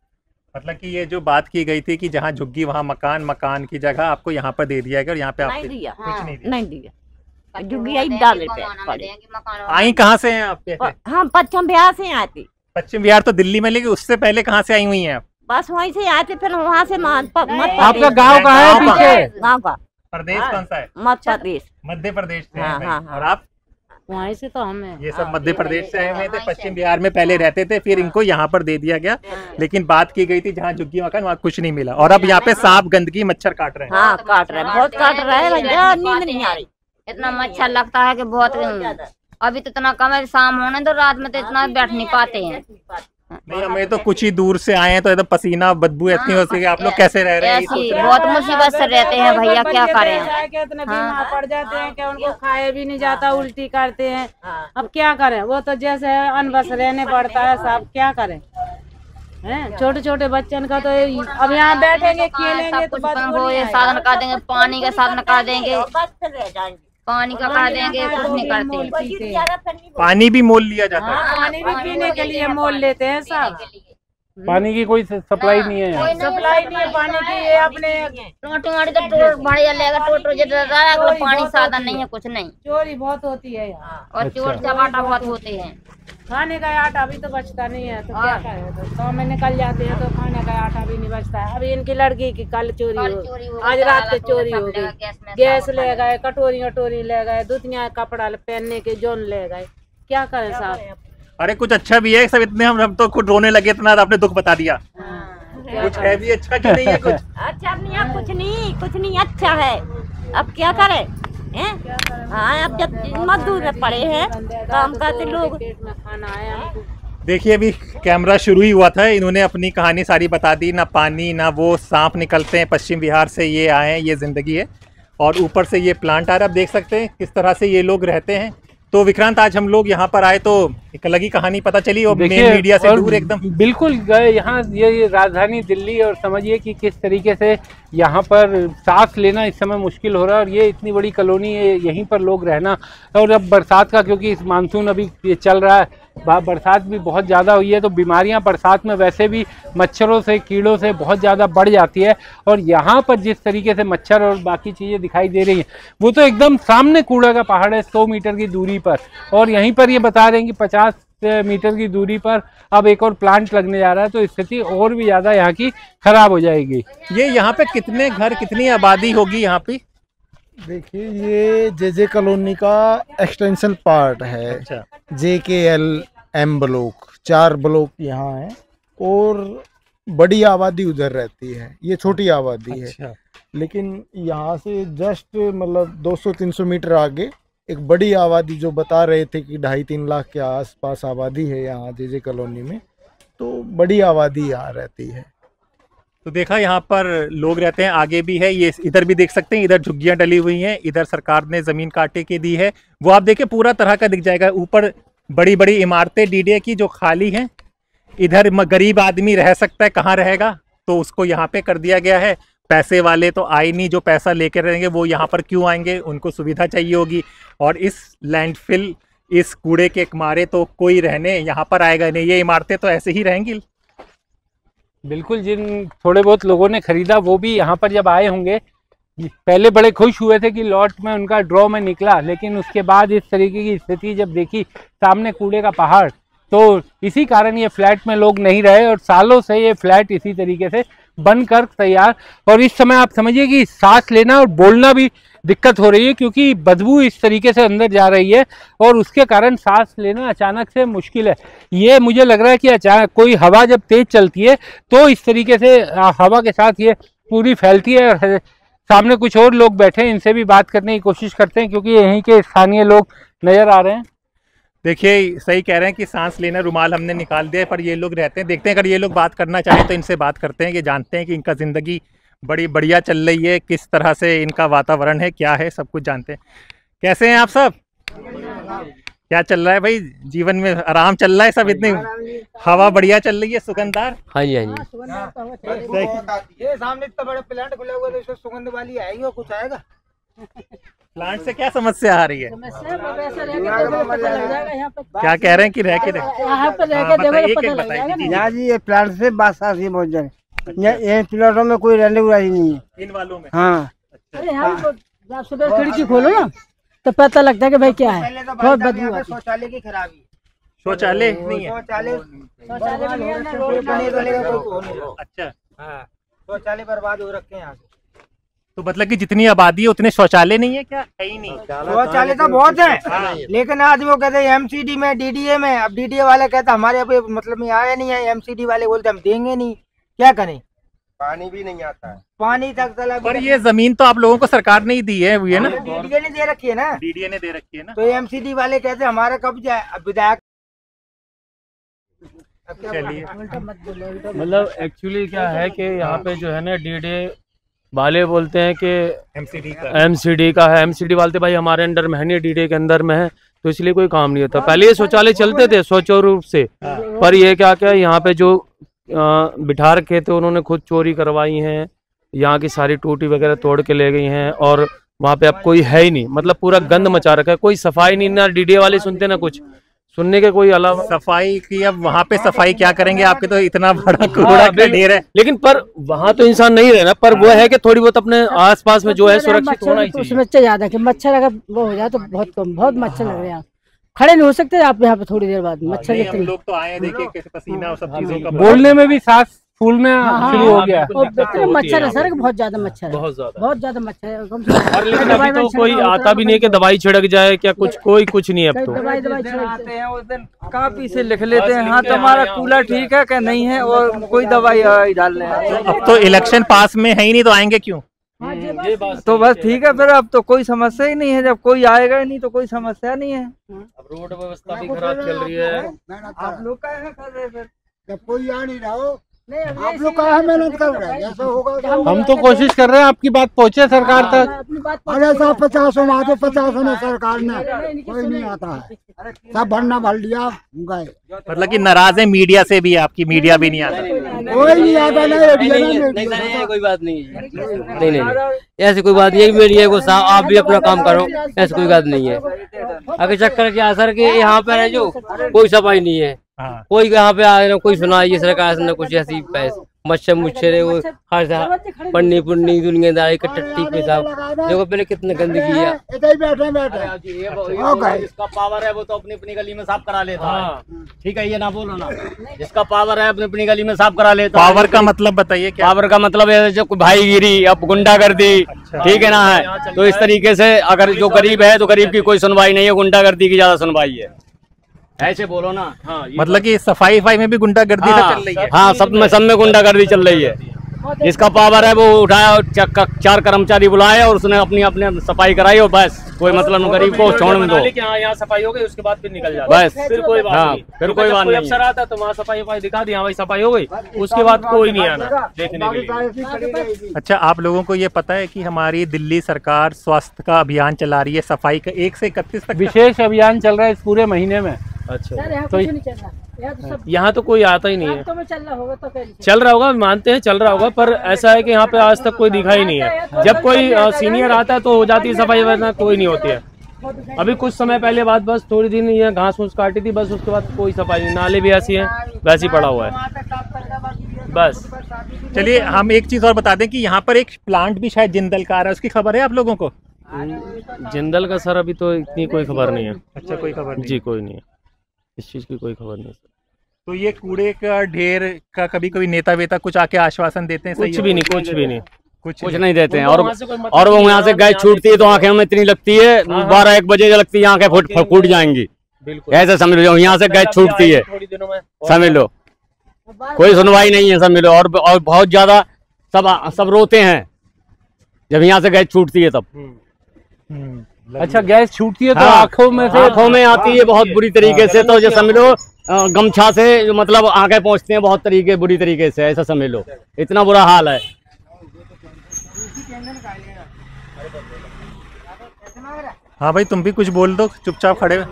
मतलब कि ये जो बात की गई थी कि जहाँ झुग्गी वहाँ मकान, मकान की जगह आपको यहाँ पर दे दिया गया और यहाँ पे आपको नहीं दिया, कुछ नहीं दिया। झुग्गी आई डाले पे आई। कहाँ से हैं आप? हम पश्चिम बिहार से आए थे। पश्चिम बिहार तो दिल्ली में, लेकिन उससे पहले कहाँ से आई हुई हैं आप? बस वहीं से आए थे, फिर वहाँ से आपका गाँव कहाँ है? पीछे गाँव का प्रदेश कौन सा है? मध्य प्रदेश। मध्य प्रदेश से। हाँ। और आप? वहीं से तो हमें, ये सब मध्य प्रदेश से आए हुए थे, पश्चिम बिहार में पहले रहते थे, फिर इनको यहाँ पर दे दिया गया। लेकिन बात की गई थी जहाँ झुग्गी मकान वहाँ कुछ नहीं मिला, और अब यहाँ पे सांप, गंदगी, मच्छर काट रहे हैं। हाँ, काट रहे हैं, बहुत काट रहे हैं भैया, नींद नहीं आ रही। इतना मच्छर लगता है कि बहुत। अभी तो इतना कम है, शाम होने तो रात में तो इतना बैठ नहीं पाते हैं। नहीं, हमें तो कुछ ही दूर से आए हैं तो एकदम पसीना, बदबू इतनी होती है। आप लोग कैसे रह रहे हैं? बहुत मुसीबत से रहते हैं भैया, क्या करें। इतने बीमार पड़ जाते हैं कि उनको खाए भी नहीं जाता, उल्टी करते हैं। अब क्या करें, वो तो जैसे अनबस रहने पड़ता है साहब, क्या करें। छोटे छोटे बच्चन का तो अब यहाँ बैठेंगे खेलेंगे तो साधन कर देंगे, पानी का साधन कर देंगे, पानी का कर देंगे, कुछ नहीं करते। पानी भी मोल लिया जाता है? पानी भी पीने के लिए मोल लेते हैं साहब। पानी की कोई सप्लाई नहीं है यहाँ? सप्लाई नहीं है पानी की। ये अपने टोटी तो टोट बढ़िया लेगा, टोट पानी साधन नहीं है, कुछ नहीं। चोरी बहुत होती है यहाँ, और चोर चपाटा बहुत होते हैं। खाने का आटा भी तो बचता नहीं है, तो क्या करें। तो गाँव में निकल जाते हैं तो खाने का आटा भी नहीं बचता है। अभी इनकी लड़की की कल चोरी हो, आज रात को चोरी हो गई। गैस ले गए, कटोरी ले गए, दूधिया कपड़ा पहनने के जोन ले गए, क्या करें साहब। अरे कुछ अच्छा भी है सब, इतने हम तो खुद रोने लगे, इतना आपने दुख बता दिया। कुछ है भी अच्छा कि नहीं है? कुछ अच्छा नहीं है, कुछ नहीं अच्छा है। अब क्या करें हैं? हाँ, अब जब मजदूर में पड़े हैं, काम करते लोग। देखिए अभी कैमरा शुरू ही हुआ था, इन्होंने अपनी कहानी सारी बता दी। ना पानी, ना वो सांप निकलते हैं, पश्चिम बिहार से ये आए हैं, ये ज़िंदगी है। और ऊपर से ये प्लांट आ रहा है, आप देख सकते हैं किस तरह से ये लोग रहते हैं। तो विक्रांत, आज हम लोग यहाँ पर आए तो एक अलग ही कहानी पता चली, और मेन मीडिया से दूर एकदम। बिल्कुल गए यहाँ, ये राजधानी दिल्ली, और समझिए कि किस तरीके से यहाँ पर सांस लेना इस समय मुश्किल हो रहा है। और ये इतनी बड़ी कॉलोनी है, यहीं पर लोग रहना। और अब बरसात का, क्योंकि इस मानसून अभी ये चल रहा है, बरसात भी बहुत ज़्यादा हुई है, तो बीमारियां बरसात में वैसे भी मच्छरों से, कीड़ों से बहुत ज़्यादा बढ़ जाती है। और यहाँ पर जिस तरीके से मच्छर और बाकी चीज़ें दिखाई दे रही हैं, वो तो एकदम सामने कूड़ा का पहाड़ है 100 मीटर की दूरी पर, और यहीं पर ये बता रहे हैं कि 50 मीटर की दूरी पर अब एक और प्लांट लगने जा रहा है, तो स्थिति और भी ज़्यादा यहाँ की खराब हो जाएगी। ये यहाँ पे कितने घर, कितनी आबादी होगी यहाँ पे? देखिए, ये जे कॉलोनी का एक्सटेंशन पार्ट है। अच्छा। JKLM ब्लॉक, 4 ब्लॉक यहाँ है और बड़ी आबादी उधर रहती है, ये छोटी आबादी है। लेकिन यहाँ से जस्ट मतलब 200-300 मीटर आगे एक बड़ी आबादी, जो बता रहे थे कि 2.5-3 लाख के आसपास आबादी है यहाँ जे कॉलोनी में, तो बड़ी आबादी यहाँ रहती है। तो देखा यहाँ पर लोग रहते हैं, आगे भी है, ये इधर भी देख सकते हैं, इधर झुग्गियां डली हुई हैं, इधर सरकार ने जमीन काटे के दी है, वो आप देखिए पूरा तरह का दिख जाएगा। ऊपर बड़ी बड़ी इमारतें DDA की जो खाली हैं, इधर गरीब आदमी रह सकता है, कहाँ रहेगा, तो उसको यहाँ पे कर दिया गया है। पैसे वाले तो आए नहीं, जो पैसा लेकर रहेंगे वो यहाँ पर क्यों आएंगे, उनको सुविधा चाहिए होगी। और इस लैंडफिल, इस कूड़े के मारे तो कोई रहने यहाँ पर आएगा नहीं, ये इमारतें तो ऐसे ही रहेंगी। बिल्कुल, जिन थोड़े बहुत लोगों ने खरीदा वो भी यहाँ पर जब आए होंगे, पहले बड़े खुश हुए थे कि लॉट में उनका ड्रॉ में निकला, लेकिन उसके बाद इस तरीके की स्थिति जब देखी, सामने कूड़े का पहाड़, तो इसी कारण ये फ्लैट में लोग नहीं रहे और सालों से ये फ्लैट इसी तरीके से बनकर तैयार। और इस समय आप समझिए कि सांस लेना और बोलना भी दिक्कत हो रही है, क्योंकि बदबू इस तरीके से अंदर जा रही है और उसके कारण सांस लेना अचानक से मुश्किल है। ये मुझे लग रहा है कि अचानक कोई हवा जब तेज चलती है तो इस तरीके से हवा के साथ ये पूरी फैलती है। सामने कुछ और लोग बैठे हैं, इनसे भी बात करने की कोशिश करते हैं, क्योंकि यहीं के स्थानीय लोग नज़र आ रहे हैं। देखिए, सही कह रहे हैं कि सांस लेना, रुमाल हमने निकाल दिया, पर ये लोग रहते हैं, देखते हैं अगर ये लोग बात करना चाहें तो इनसे बात करते हैं। ये जानते हैं कि इनका ज़िंदगी बड़ी बढ़िया चल रही है, किस तरह से इनका वातावरण है, क्या है, सब कुछ जानते हैं। कैसे हैं आप सब? क्या चल रहा है भाई जीवन में? आराम चल रहा है सब? इतनी हवा बढ़िया चल रही है, सुगंधदार। हाँ जी, हाँ जी। ये सामने इतना बड़ा प्लांट खुला हुआ है, तो इसमें सुगंध वाली आएगी और कुछ आएगा? प्लांट से क्या समस्या आ रही है? क्या कह रहे हैं कि रह के यहाँ जी ये प्लांट से बादशाह ही बहुत जाए, ये प्लाटों में कोई रहने वाली नहीं है, इन वालों में। हाँ, सुबह खिड़की खोलो ना तो पता लगता है कि भाई क्या है, बहुत बदबू आती है। शौचालय की खराबी, शौचालय नहीं है। अच्छा, शौचालय बर्बाद हो रखे हैं यहाँ से। तो मतलब कि जितनी आबादी है उतने शौचालय नहीं है क्या? है ही नहीं। शौचालय तो बहुत है, लेकिन आज वो कहते हैं MCD में, DDA में। अब DDA वाले कहते हमारे अभी मतलब में आया नहीं है, MCD वाले बोलते हम देंगे नहीं, क्या करें? पानी भी नहीं आता है, पानी तक तला। पर ये जमीन तो आप लोगों को सरकार ने ही दी है, ये ना DDA ने दे रखी है ना, DDA ने दे रखी है ना। तो MCD वाले कहते हमारा कब्जा है। अब विधायक चलिए, मतलब एक्चुअली क्या है कि यहाँ पे जो है ना DDA वाले बोलते हैं कि MCD का है। MCD वाले भाई हमारे अंडर में है नहीं, DDA के अंदर में है, तो इसलिए कोई काम नहीं होता। पहले ये शौचालय चलते थे स्वच्छ रूप से, पर ये क्या क्या यहाँ पे जो बिठा रखे थे उन्होंने खुद चोरी करवाई हैं, यहाँ की सारी टूटी वगैरह तोड़ के ले गई हैं, और वहाँ पे अब कोई है ही नहीं, मतलब पूरा गंद मचा रखा है, कोई सफाई नहीं, ना DDA वाले सुनते ना कुछ सुनने के कोई अलावा। सफाई की अब वहाँ पे सफाई क्या करेंगे, आपके तो इतना बड़ा कूड़ा का ढेर है। लेकिन पर वहाँ तो इंसान नहीं रहना, पर वो है कि थोड़ी बहुत अपने आसपास में जो है सुरक्षित होना ही चाहिए। उसमें ज्यादा कि मच्छर अगर वो हो जाए तो बहुत कम, बहुत मच्छर लग रहे हैं, खड़े नहीं हो सकते आप यहाँ पे थोड़ी देर बाद। मच्छर हम लोग तो आए, देखिए कैसे पसीना और सब चीजों का, बोलने में भी सांस फूलना शुरू हो गया। मच्छर है सर, बहुत ज्यादा मच्छर है, बहुत ज्यादा मच्छर है। और लेकिन अभी तो कोई आता भी नहीं कि दवाई छिड़क जाए क्या, कुछ कोई कुछ नहीं। अब तो आते हैं उस दिन कापी से लिख लेते हैं, हाँ तुम्हारा कूलर ठीक है क्या नहीं है, और कोई दवाई डाल रहे हैं। अब तो इलेक्शन पास में है ही नहीं, तो आएंगे क्यों? तो बस ठीक है, फिर अब तो कोई समस्या ही नहीं है, जब कोई आएगा ही नहीं तो कोई समस्या नहीं है। अब रोड व्यवस्था भी खराब चल रही है। आप लोग क्या कर रहे हैं फिर, जब कोई आ नहीं रहा हो, आप लोग कहाँ मेहनत कर रहे हैं, जैसा होगा। हम तो कोशिश कर रहे हैं आपकी बात पहुँचे सरकार तक। अरे साहब 50 में आते, 50 में सरकार ने कोई नहीं आता है, सब भरना भर लिया गए। मतलब कि नाराज है मीडिया से भी, आपकी मीडिया भी नहीं आता। कोई नहीं आता ना, नहीं कोई बात नहीं है, नहीं ऐसी कोई बात नहीं है। मीडिया को आप भी अपना काम करो, ऐसी कोई बात नहीं है। अगर चक्कर क्या सर के यहाँ पर है जो कोई सफाई नहीं है, कोई यहाँ पे आए ना कोई सुनाई सरकार ने कुछ ऐसी पैसे मच्छर मुच्छर वो हर पन्नी पुन्नी दुनियादारी का टट्टी पेशाब देखो पहले कितने गंदगी है। जिसका पावर है वो तो अपनी अपनी गली में साफ करा लेता है, ठीक है ये ना बोलो ना, जिसका पावर है अपनी अपनी गली में साफ करा लेता है। पावर का मतलब बताइए क्या? पावर का मतलब है जो भाईगिरी अब गुंडागर्दी, ठीक है ना है। तो इस तरीके से अगर जो गरीब है तो गरीब की कोई सुनवाई नहीं है, गुंडागर्दी की ज्यादा सुनवाई है, ऐसे बोलो ना। हाँ, मतलब कि सफाई में भी गुंडागर्दी चल रही है। हाँ, सब में गुंडागर्दी चल रही है। जिसका पावर है वो उठाया, 4 कर्मचारी बुलाए और उसने अपनी सफाई कराई और बस कोई मतलब नहीं, गरीब को छोड़ने दो। यहाँ सफाई हो गई उसके बाद फिर निकल जाता बस, फिर कोई बात नहीं। फिर कोई बात नहीं। अफसर आता तो वहाँ सफाई दिखा दी, हाँ भाई सफाई हो गई, उसके बाद कोई नहीं आना देखने के लिए। अच्छा, आप लोगों को ये पता है कि हमारी दिल्ली सरकार स्वास्थ्य का अभियान चला रही है, सफाई का 1 से 31 तक विशेष अभियान चल रहा है इस पूरे महीने में। अच्छा, तो यहाँ तो कोई आता ही नहीं है। चल रहा होगा, मानते हैं चल रहा होगा, पर ऐसा है कि यहाँ पे आज तक कोई दिखा ही नहीं है। जब कोई सीनियर आता है तो हो जाती है सफाई, वरना कोई नहीं होती है। अभी कुछ समय पहले बात, बस थोड़ी दिन ये घास फूस काटी थी बस, उसके बाद कोई सफाई नहीं। नाले भी ऐसी हैं वैसे ही पड़ा हुआ है बस। चलिए हम एक चीज और बता दें कि यहाँ पर एक प्लांट भी शायद जिंदल का आ रहा है, उसकी खबर है आप लोगों को? जिंदल का सर अभी तो इतनी कोई खबर नहीं है। अच्छा, कोई खबर नहीं? जी कोई नहीं है, इस चीज की कोई खबर नहीं। तो ये कूड़े का ढेर का कभी कभी नेता वेता कुछ आके आश्वासन देते हैं? कुछ भी नहीं, कुछ भी नहीं, कुछ नहीं देते हैं। और वो यहाँ से गैस छूटती है तो आंखें हमें इतनी लगती है, 12-1 बजे जो लगती है आंखें फूट जाएंगी, ऐसे समझ लो। यहाँ से गैस छूटती है समझ लो, कोई सुनवाई नहीं है समझ लो। और बहुत ज्यादा सब रोते हैं जब यहाँ से गैस छूटती है तब। अच्छा, गैस छूटती है तो हाँ, आंखों में आती है बहुत बुरी तरीके से। तो जो समझ लो गमछा से जो मतलब आंखें पहुँचती हैं बहुत बुरी तरीके से, ऐसा समझ लो, इतना बुरा हाल है। हाँ भाई, तुम भी कुछ बोल दो, चुपचाप खड़े हो,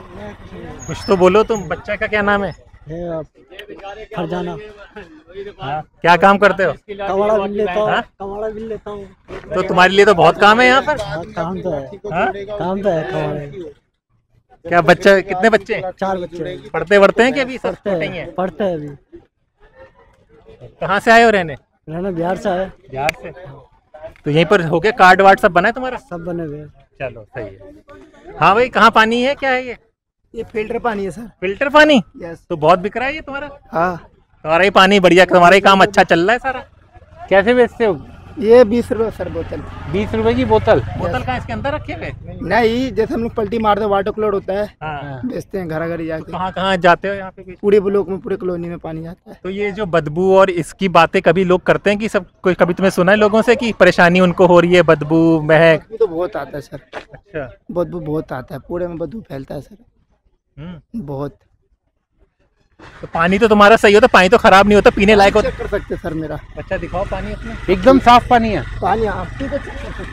कुछ तो बोलो। तुम बच्चा का क्या नाम है? फरजाना। हाँ, क्या काम करते हो? कवाड़ा बिल लेता हूँ, कवाड़ा बिल लेता हूँ। तो तुम्हारे लिए तो बहुत काम है यहाँ पर। काम तो है, काम तो है कवाड़े। क्या बच्चा, कितने बच्चे? 4 बच्चे। पढ़ते हैं कि अभी सब छोटे ही हैं? पढ़ते हैं अभी। कहाँ से आए हो रहने? बिहार से आए। बिहार से? तो यहीं पर हो गया, कार्ड वार्ड सब बना है तुम्हारा? सब बने हुए। चलो सही है। हाँ भाई, कहाँ पानी है, क्या है ये फिल्टर पानी है सर। फिल्टर पानी? यस। तो बहुत बिक रहा है ये तुम्हारा? हाँ, तुम्हारा ही पानी बढ़िया, तुम्हारा ही काम अच्छा चल रहा है सारा। कैसे बेचते हो? ये 20 रुपए सर बोतल। 20 रुपए की बोतल? बोतल कहाँ इसके अंदर रखे हुए? नहीं, जैसे हम लोग पलटी मारते हैं, वाटर क्लोड होता है, हाँ। बेचते हैं घर घर जाके। कहाँ जाते हो यहाँ पे? पूरे ब्लॉक में, पूरे कॉलोनी में पानी जाता है। तो ये जो बदबू और इसकी बातें कभी लोग करते हैं कि सब कोई, कभी तुम्हें सुना है लोगों से कि परेशानी उनको हो रही है, बदबू महक? तो बहुत आता है सर। अच्छा, बदबू बहुत आता है, पूरे में बदबू फैलता है सर बहुत। तो पानी तो तुम्हारा सही होता, पानी तो खराब नहीं होता, पीने लायक होता? कर सकते सर मेरा। अच्छा, दिखाओ पानी अपना। एकदम साफ पानी है। पानी आप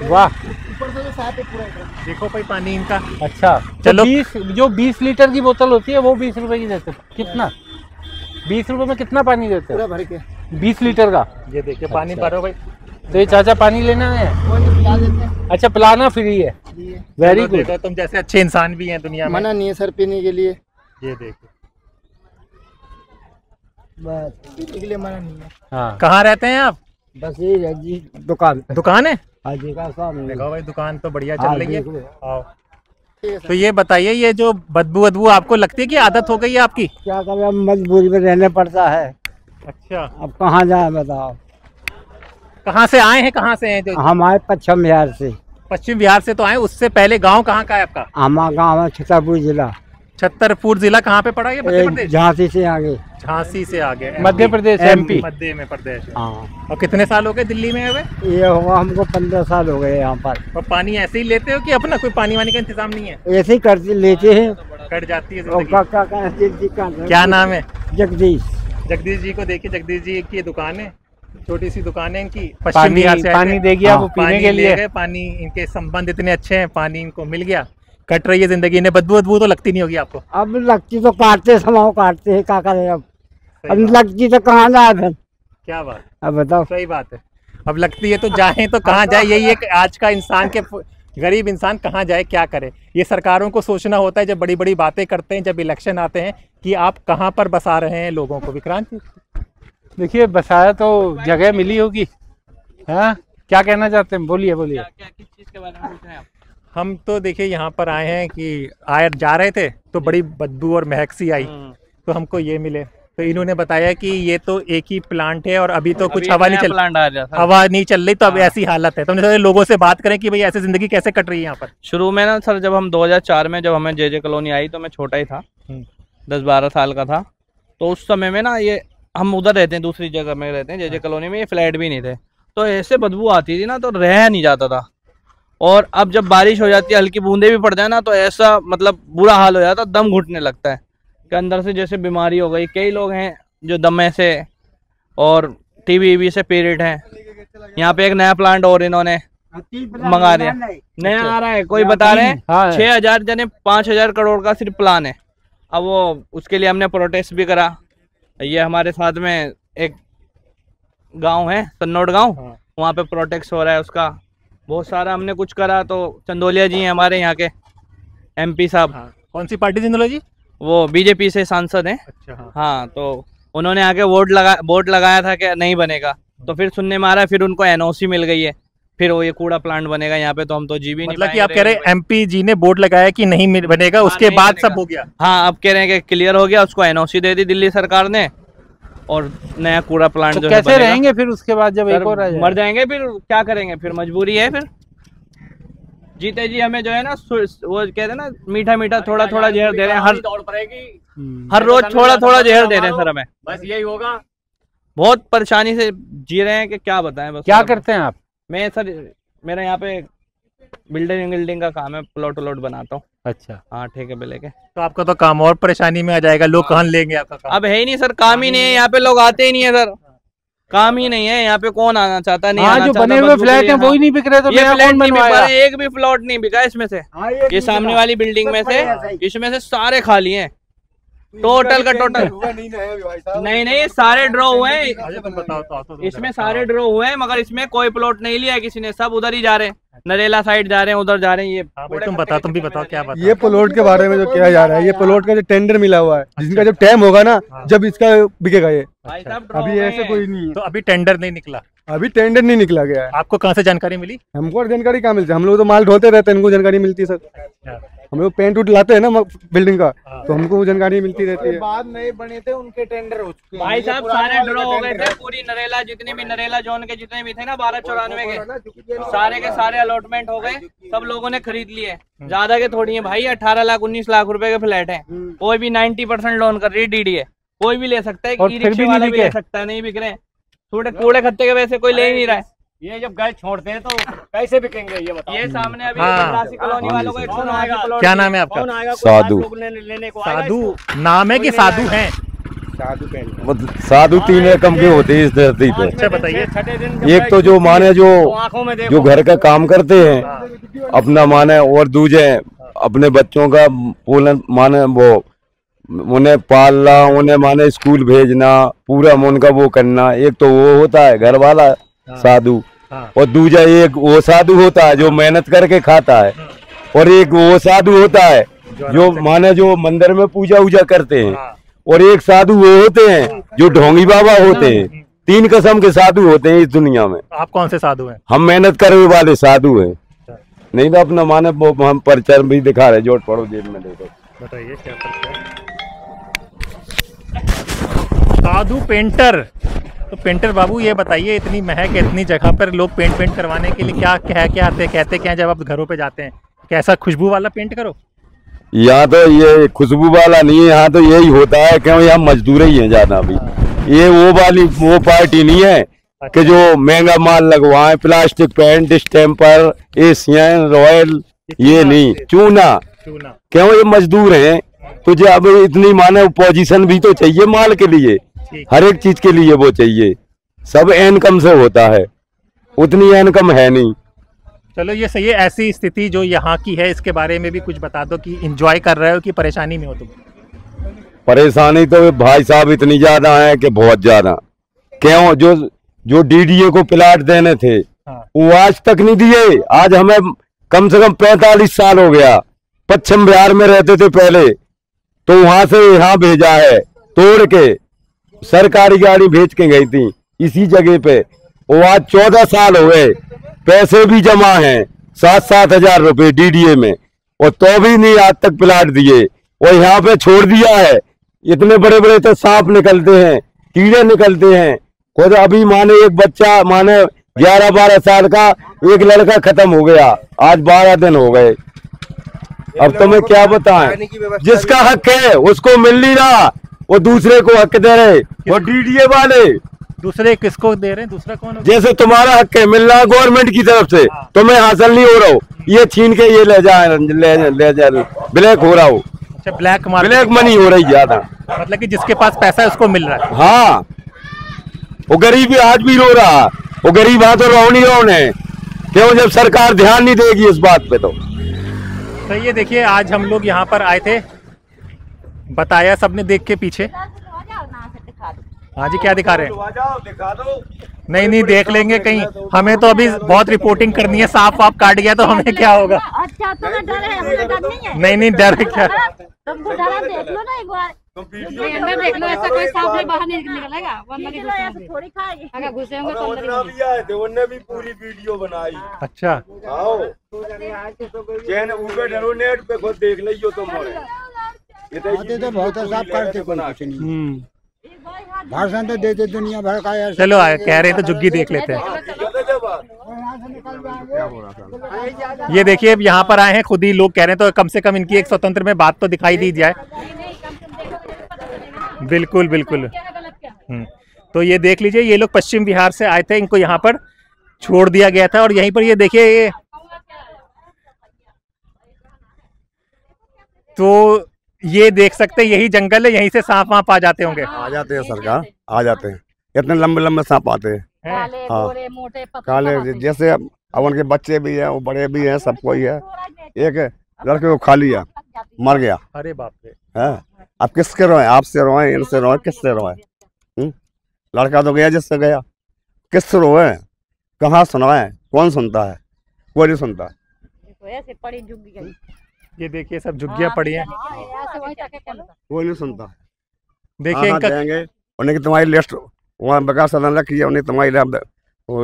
वाह, ऊपर से तो साफ है पूरा। देखो भाई पानी इनका। अच्छा, चलो। जो 20 लीटर की बोतल होती है वो 20 रुपए की देते हो? कितना? 20 रुपए में कितना पानी देते हो? पूरा भर के 20 लीटर का। ये देखिए पानी भरो भाई। तो ये चाचा पानी लेना है? अच्छा, पिलाना फ्री है। Very good. तुम जैसे अच्छे इंसान भी हैं दुनिया में। मना नहीं है सर पीने के लिए। ये देखो, बस पीने के लिए मना नहीं है। हाँ। कहाँ रहते हैं आप? बस ये जी दुकान है? हाँ जी का सामने। देखो भाई, दुकान तो बढ़िया चल रही है। आओ। तो ये बताइए, ये जो बदबू आपको लगती है कि आदत हो गई है आपकी? क्या करें, अब मजबूरी में रहना पड़ता है। अच्छा, अब कहाँ जाए बताओ? कहाँ से आए हैं? कहाँ से हैं? जो हम आए पश्चिम बिहार से। पश्चिम बिहार से तो आए, उससे पहले गांव कहाँ का है आपका? हमारा गाँव है छतरपुर जिला। छतरपुर जिला कहाँ पे पड़ा है? मध्य प्रदेश? झांसी से आगे। झांसी से आगे, मध्य प्रदेश, MP। मध्य में प्रदेश। हाँ। और कितने साल हो गए दिल्ली में हुए? ये हुआ हमको 15 साल हो गए यहाँ पर। और पानी ऐसे ही लेते हो कि अपना कोई पानी वानी का इंतजाम नहीं है? ऐसे ही करते लेते हैं, कट जाती है जिंदगी। क्या नाम है? जगदीश। जगदीश जी को देखिए, जगदीश जी की दुकान है, छोटी सी दुकान है इनकी। पश्चिम बिहार से पानी देगी आपको पीने के लिए। पानी, इनके संबंध इतने अच्छे हैं, पानी इनको मिल गया, कट रही है जिंदगी। इन्हें बदबू तो लगती नहीं होगी आपको? अब लगती तो काटते समाओ काटते हैं, क्या करें अब लगती तो कहाँ जाए फिर। क्या बात, अब बताओ। सही बात है। अब लगती है तो जाए तो कहाँ जाए, यही एक आज का इंसान के गरीब इंसान कहाँ जाए, क्या करे। ये सरकारों को सोचना होता है जब बड़ी बड़ी बातें करते हैं, जब इलेक्शन आते हैं, कि आप कहाँ पर बसा रहे हैं लोगों को। विक्रांत देखिए बसाया तो जगह मिली होगी, हाँ क्या कहना चाहते हैं, बोलिए बोलिए। किस चीज के बारे में पूछ रहे हैं आप? हम तो देखिए यहाँ पर आए हैं कि जा रहे थे तो बड़ी बदबू और महक सी आई, तो हमको ये मिले, तो इन्होंने बताया कि ये तो एक ही प्लांट है और अभी तो कुछ हवा नहीं चल रही, तो अब ऐसी हालत है। तो हमने सोचा लोगों से बात करें कि भाई ऐसे जिंदगी कैसे कट रही है यहाँ पर। शुरू में ना सर, जब हम 2004 में जब हमें जे कॉलोनी आई तो मैं छोटा ही था, 10-12 साल का था। तो उस समय में ना ये हम उधर रहते हैं, दूसरी जगह में रहते हैं, जे कॉलोनी में, ये फ्लैट भी नहीं थे, तो ऐसे बदबू आती थी ना, तो रह नहीं जाता था। और अब जब बारिश हो जाती है, हल्की बूंदे भी पड़ जाए ना, तो ऐसा मतलब बुरा हाल हो जाता, दम घुटने लगता है कि अंदर से जैसे बीमारी हो गई। कई लोग हैं जो दमे से और टीबी से पीड़ित हैं। यहाँ पे एक नया प्लांट और इन्होंने मंगा दिया, नया आ रहा है, कोई बता रहे हैं 6,000 यानी 5,000 करोड़ का सिर्फ प्लान है। अब वो उसके लिए हमने प्रोटेस्ट भी करा। ये हमारे साथ में एक गांव है, सन्नौड गांव, वहाँ पे प्रोटेस्ट हो रहा है उसका, बहुत सारा हमने कुछ करा। तो चंदोलिया जी हैं हमारे यहाँ के MP साहब। कौन सी पार्टी चंदोलिया जी? वो बीजेपी से सांसद हैं। अच्छा, हाँ, तो उन्होंने आके वोट लगाया था कि नहीं बनेगा, तो फिर सुनने में आ रहा है फिर उनको NOC मिल गई है, फिर वो ये कूड़ा प्लांट बनेगा यहाँ पे, तो हम तो जी भी नहीं मतलब कि आप कह रहे हैं MP जी ने बोर्ड लगाया कि नहीं बनेगा, उसके बाद सब हो गया। हाँ, अब कह रहे हैं कि क्लियर हो गया, उसको NOC दे दी दिल्ली सरकार ने, और नया कूड़ा प्लांट तो जो कैसे रहेंगे फिर उसके बाद जब एक और मर जाएंगे, फिर क्या करेंगे, फिर मजबूरी है। फिर जीते जी हमें जो है ना, वो कहते हैं ना, मीठा मीठा थोड़ा थोड़ा जहर दे रहे हैं, हर रोज थोड़ा थोड़ा जहर दे रहे हैं सर हमें। बस यही होगा, बहुत परेशानी से जी रहे हैं कि क्या बताएं। बस क्या करते हैं आप? मैं सर, मेरा यहाँ पे बिल्डिंग का काम है, प्लॉट बनाता हूँ। अच्छा, हाँ, ठेके पे लेके। तो आपका तो काम और परेशानी में आ जाएगा, लोग कहाँ लेंगे आपका काम? अब है ही नहीं सर, काम ही नहीं है यहाँ पे, लोग आते ही नहीं है सर, काम ही नहीं है यहाँ पे, कौन आना चाहता नहीं। जो बने हुए फ्लैट हैं वो ही नहीं बिक रहे, तो ये फ्लैट नहीं बिक पा रहे, एक भी प्लॉट नहीं बिका इसमें से। ये सामने वाली बिल्डिंग में से, इसमें से सारे खाली हैं, टोटल का टोटल। नहीं, सारे ड्रॉ हुए हैं इसमें, सारे ड्रॉ हुए हैं, मगर इसमें कोई प्लॉट नहीं लिया किसी ने, सब उधर ही जा रहे हैं, नरेला साइड जा रहे हैं, उधर जा रहे हैं। ये तुम भी बताओ क्या बात। ये प्लॉट के बारे में जो किया जा रहा है, ये प्लॉट का जो टेंडर मिला हुआ है, जिसका जब टाइम होगा ना, जब इसका बिकेगा ये, अभी ऐसे कोई नहीं है। तो अभी टेंडर नहीं निकला? अभी टेंडर नहीं निकला गया है। आपको कहाँ से जानकारी मिली? हमको जानकारी कहाँ मिलती है, हम लोग तो माल ढोते रहते हैं, इनको जानकारी मिलती है सर। हम लोग पेंट उट लाते हैं ना बिल्डिंग का, तो हमको जानकारी मिलती रहती है। बाद नहीं बने थे उनके टेंडर हो चुके हैं। भाई साहब, सारे ड्रॉ हो गए थे, पूरी नरेला जितने भी नरेला जोन के जितने भी थे ना 1294 के सारे अलॉटमेंट हो गए, सब लोगों ने खरीद लिए। ज्यादा के थोड़ी है भाई, 18 लाख 19 लाख रुपए के फ्लैट है, कोई भी 90% लोन कर रही है DDA, कोई भी ले सकता है, ई-रिक्शा वाला भी ले सकता है, नहीं बिक रहे। थोड़े कूड़े खत्ते के वैसे कोई ले ही नहीं रहा है। ये जब गाय छोड़ते हैं तो कैसे बिकेंगे ये बताओ। ये सामने अभी कॉलोनी वालों को 109 प्लॉट। क्या नाम है आपका? साधु। साधु नाम है कि साधु हैं? साधु 3 रकम के होते हैं इस धरती पे। अच्छा बताइए। एक तो जो माने जो घर का काम करते हैं अपना माने, और दूजे अपने बच्चों का पोलन माने, वो उन्हें पालना, उन्हें माने स्कूल भेजना, पूरा उनका वो करना। एक तो वो होता है घर वाला साधु, और दूजा एक वो साधु होता है जो मेहनत करके खाता है, और एक वो साधु होता है जो माने जो मंदिर में पूजा वूजा करते हैं, और एक साधु वो होते हैं जो ढोंगी बाबा होते हैं। 3 किस्म के साधु होते हैं इस दुनिया में। आप कौन से साधु हैं? हम मेहनत करने वाले साधु हैं, नहीं तो अपना माने वो हम परिचय भी दिखा रहे, जोट पड़ो जेब में देखो। बताइए क्या परिचय? साधु पेंटर। तो पेंटर बाबू ये बताइए, इतनी महक इतनी जगह पर लोग पेंट करवाने के लिए क्या कहते क्या जब आप घरों पे जाते हैं, कैसा खुशबू वाला पेंट करो? यहाँ तो ये खुशबू वाला नहीं है, यहाँ तो यही होता है क्यों, यहाँ मजदूर ही है ज्यादा। भी ये वो पार्टी नहीं है कि जो महंगा माल लगवाए, plastic paint, stamper, Asian, royal, ये नहीं, चूना। क्यों, ये मजदूर हैं, तो जब इतनी माने पोजीशन भी तो चाहिए माल के लिए, हर एक चीज के लिए वो चाहिए। सब इनकम से होता है, उतनी इनकम है नहीं। चलो ये सही है। ऐसी स्थिति जो यहाँ की है इसके बारे में भी कुछ बता दो कि एंजॉय कर रहे हो कि परेशानी में हो तुम? परेशानी तो भाई साहब इतनी ज्यादा है कि बहुत ज्यादा। क्यों जो डीडीए को प्लाट देने थे वो आज तक नहीं दिए। आज हमें कम से कम 45 साल हो गया। पश्चिम बिहार में रहते थे पहले, तो वहां से यहाँ भेजा है, तोड़ के सरकारी गाड़ी भेज के गई थी इसी जगह पे। वो आज 14 साल हो गए, पैसे भी जमा हैं 7-7 हजार रुपए डीडीए में, और तो भी नहीं आज तक प्लाट दिए। और यहाँ पे छोड़ दिया है। इतने बड़े बड़े तो सांप निकलते हैं, कीड़े निकलते हैं। खुद अभी माने एक बच्चा माने 11-12 साल का एक लड़का खत्म हो गया, आज 12 दिन हो गए। अब तुम्हें क्या बताएं, जिसका हक है उसको मिल नहीं रहा, वो दूसरे को हक दे रहे। वो डीडीए वाले दूसरे किसको दे रहे हैं? दूसरा कौन है? जैसे तुम्हारा हक है मिल रहा गवर्नमेंट की तरफ से, तुम्हें हासिल नहीं हो रहा हो, ये छीन के ये ले जाए ब्लैक हो रहा हो। अच्छा, ब्लैक मनी हो रही ज्यादा। मतलब कि जिसके पास पैसा है उसको मिल रहा है। हाँ, वो गरीब आज भी रो रहा, वो गरीब हाथ तो रो नहीं रहा है। क्यों? जब सरकार ध्यान नहीं देगी इस बात पे। तो ये देखिए, आज हम लोग यहाँ पर आए थे, बताया सबने देख के पीछे। हाँ जी, क्या दिखा रहे हैं? नहीं देख लेंगे कहीं, हमें तो अभी बहुत रिपोर्टिंग करनी है। सांप वाप काट गया तो हमें क्या होगा? अच्छा, तो डर है, हमें डर नहीं है। नहीं डर है क्या? तुमको डरा, देख लो ना एक बार, अंदर देख लो, ऐसा कोई सांप नहीं बाहर नहीं निकलेगा। थोड़ी खाएगी, अगर घुसे होंगे तो अंदर। उन्होंने भी पूरी वीडियो बनाई। अच्छा, आओ नेट पे खुद देख लियो तुम। तो बहुत साफ करते कुछ नहीं, भाषण तो देते दुनिया भर का। चलो कह रहे हैं तो जुग्गी देख लेते हैं। ये देखिए, अब यहाँ पर आए हैं, खुद ही लोग कह रहे हैं, तो कम से कम इनकी एक स्वतंत्र में बात तो दिखाई दी जाए। बिल्कुल। तो ये देख लीजिए, ये लोग पश्चिम बिहार से आए थे, इनको यहाँ पर छोड़ दिया गया था। और यहीं पर ये देखिए, ये तो ये देख सकते हैं, यही जंगल है, यहीं से सांप वाप आ जाते होंगे। आ जाते हैं सरकार, आ जाते हैं, इतने लंबे सांप आते हैं। हाँ, काले जैसे अब उनके बच्चे भी हैं, वो बड़े भी हैं, सबको ही है। एक लड़के को खा लिया, मर गया। अरे बाप रे। है, अब किसके रोए? आपसे रोए, इनसे रोए, किससे रोए? लड़का तो गया जिससे गया, किससे रोए? कहाँ सुनाए? कौन सुनता है? कोई नहीं सुनता। ये देखिए, सब झुग्गियां पड़ी हैं, कोई नहीं सुनता। देखिए देंगे उन्हें की तुम्हारी लिस्ट वहाँ विकास सदन रखी है, उन्हें तुम्हारी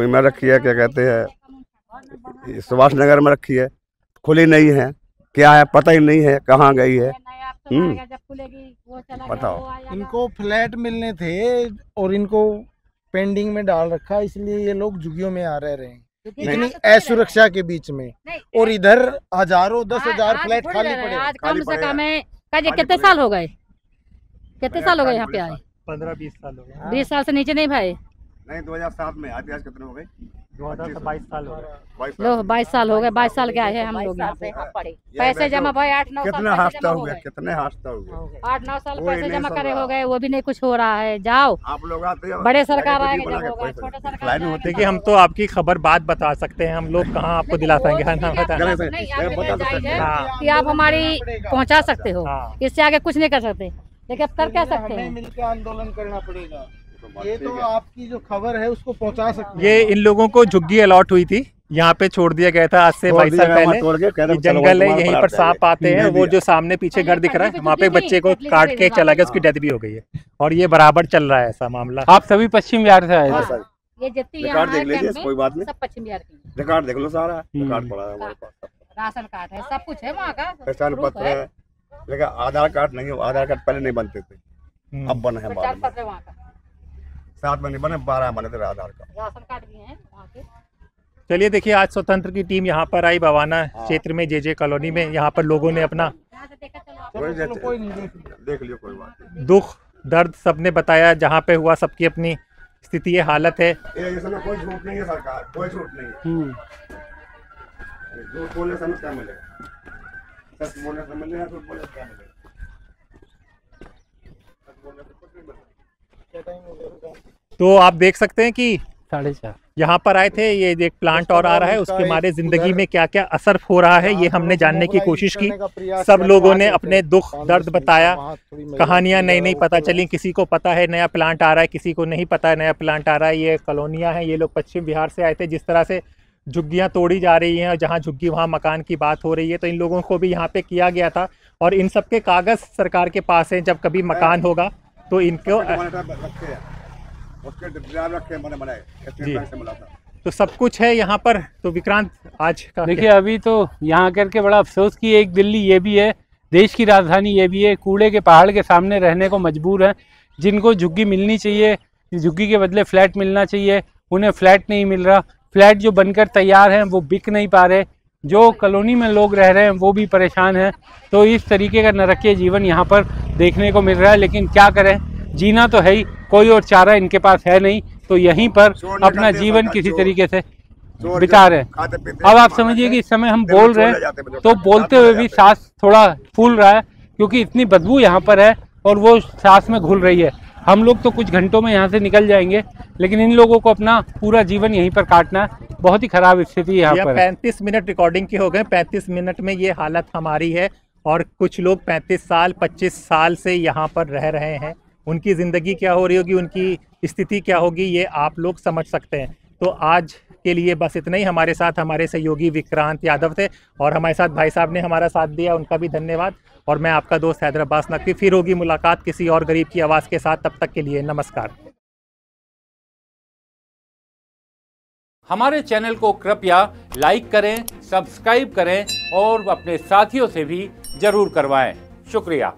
में रखी है, क्या कहते हैं, सुभाष नगर में रखी है, खुली नहीं है, क्या है पता ही नहीं है, कहाँ गई है। बताओ। इनको फ्लैट मिलने थे और इनको पेंडिंग में डाल रखा, इसलिए ये लोग झुग्गियों में आ रहे हैं इतनी असुरक्षा के बीच में। और इधर हजारों 10,000 फ्लैट खाली पड़े। आज कम से कम कितने साल हो गए? कितने साल हो गए यहाँ पे आए? 15-20 साल हो गए। 20 साल से नीचे नहीं भाई? नहीं, 2007 में आज कितने हो गए? 22 साल हो गए। लो 22 साल हो गए, 22 साल के आए हैं हम लोग यहाँ पे। पैसे जमा भाई 8-9 साल कितने हादसा हो गया, कितने हादसा हो गया? 8-9 साल पैसे जमा करे हो गए, वो भी नहीं कुछ हो रहा है। जाओ, आप लोग आते हो, बड़े सरकार आएंगे जब होगा, छोटे सरकार। देखिए, हम तो आपकी खबर बात बता सकते हैं, हम लोग कहाँ आपको दिला पाएंगे? कि आप हमारी पहुँचा सकते हो, इससे आगे कुछ नहीं कर सकते, लेकिन अब कर क्या सकते हैं? मिलकर आंदोलन करना पड़ेगा। ये तो आपकी जो खबर है उसको पहुंचा सकते हैं। ये इन लोगों को झुग्गी अलॉट हुई थी, यहाँ पे छोड़ दिया गया था आज से 22 साल पहले। जंगल है, यहीं पर सांप आते हैं। वो जो सामने पीछे घर दिख रहा है, वहाँ पे बच्चे को काट के चला गया, उसकी डेथ भी हो गई है। और ये बराबर चल रहा है ऐसा मामला। आप सभी पश्चिम बिहार से आए थे? ये जितनी रिकॉर्ड देख लीजिए, कोई बात नहीं, सब पश्चिम बिहार की। रिकॉर्ड देख लो, सारा रिकॉर्ड पड़ा है हमारे पास, राशन कार्ड है, सब कुछ है वहाँ का, पहचान पत्र है, लेकिन आधार कार्ड नहीं है। आधार कार्ड पहले नहीं बनते थे, अब बने हैं, पहचान पत्र वहाँ का 7 में नहीं बने, 12 बने थे आधार कार्ड। राशन कार्ड भी है वहाँ के। चलिए देखिए, आज स्वतंत्र की टीम यहाँ पर आई बवाना क्षेत्र में, जे कॉलोनी में। यहाँ पर लोगों ने अपना देख लियो, कोई बात नहीं, दुख दर्द सबने बताया, जहाँ पे हुआ सबकी अपनी स्थिति हालत है। इसमें कोई छूट नहीं है सरकार, कोई छूट नहीं है। झूठ बोलने से क्या मिलेगा? सच बोलने से मिलेगा, झूठ बोलने से क्या मिलेगा? तो आप देख सकते हैं कि 4:30। यहाँ पर आए थे, ये एक प्लांट और आ रहा है, उसके हमारे जिंदगी में क्या क्या असर हो रहा है ये हमने जानने की कोशिश की। सब लोगों ने अपने दुख दर्द बताया, कहानियां नई नई पता चली। किसी को पता है नया प्लांट आ रहा है, किसी को नहीं पता है नया प्लांट आ रहा है। ये कॉलोनियाँ हैं, ये लोग पश्चिम बिहार से आए थे। जिस तरह से झुग्गियाँ तोड़ी जा रही हैं और जहाँ झुग्गी वहाँ मकान की बात हो रही है, तो इन लोगों को भी यहाँ पे किया गया था और इन सब के कागज़ सरकार के पास हैं। जब कभी मकान होगा तो इनको जी, तो सब कुछ है यहाँ पर। तो विक्रांत आज का देखिए, अभी तो यहाँ करके बड़ा अफसोस कि एक दिल्ली ये भी है, देश की राजधानी ये भी है, कूड़े के पहाड़ के सामने रहने को मजबूर हैं। जिनको झुग्गी मिलनी चाहिए, झुग्गी के बदले फ्लैट मिलना चाहिए, उन्हें फ्लैट नहीं मिल रहा। फ्लैट जो बनकर तैयार हैं वो बिक नहीं पा रहे। जो कॉलोनी में लोग रह रहे हैं वो भी परेशान हैं। तो इस तरीके का नरकीय जीवन यहाँ पर देखने को मिल रहा है। लेकिन क्या करें, जीना तो है ही, कोई और चारा इनके पास है नहीं, तो यहीं पर अपना जीवन किसी तरीके से बिता रहे हैं। अब आप समझिए कि इस समय हम बोल रहे हैं तो बोलते हुए भी सांस थोड़ा फूल रहा है, क्योंकि इतनी बदबू यहाँ पर है और वो सांस में घुल रही है। हम लोग तो कुछ घंटों में यहाँ से निकल जाएंगे, लेकिन इन लोगों को अपना पूरा जीवन यहीं पर काटना है। बहुत ही खराब स्थिति यहाँ पर। 35 मिनट रिकॉर्डिंग के हो गए, 35 मिनट में ये हालत हमारी है। और कुछ लोग 35 साल 25 साल से यहाँ पर रह रहे हैं। उनकी ज़िंदगी क्या हो रही होगी, उनकी स्थिति क्या होगी, ये आप लोग समझ सकते हैं। तो आज के लिए बस इतना ही। हमारे साथ हमारे सहयोगी विक्रांत यादव थे और हमारे साथ भाई साहब ने हमारा साथ दिया, उनका भी धन्यवाद। और मैं आपका दोस्त हैदर अब्बास नकवी। फिर होगी मुलाकात किसी और गरीब की आवाज़ के साथ। तब तक के लिए नमस्कार। हमारे चैनल को कृपया लाइक करें, सब्सक्राइब करें और अपने साथियों से भी जरूर करवाएं। शुक्रिया।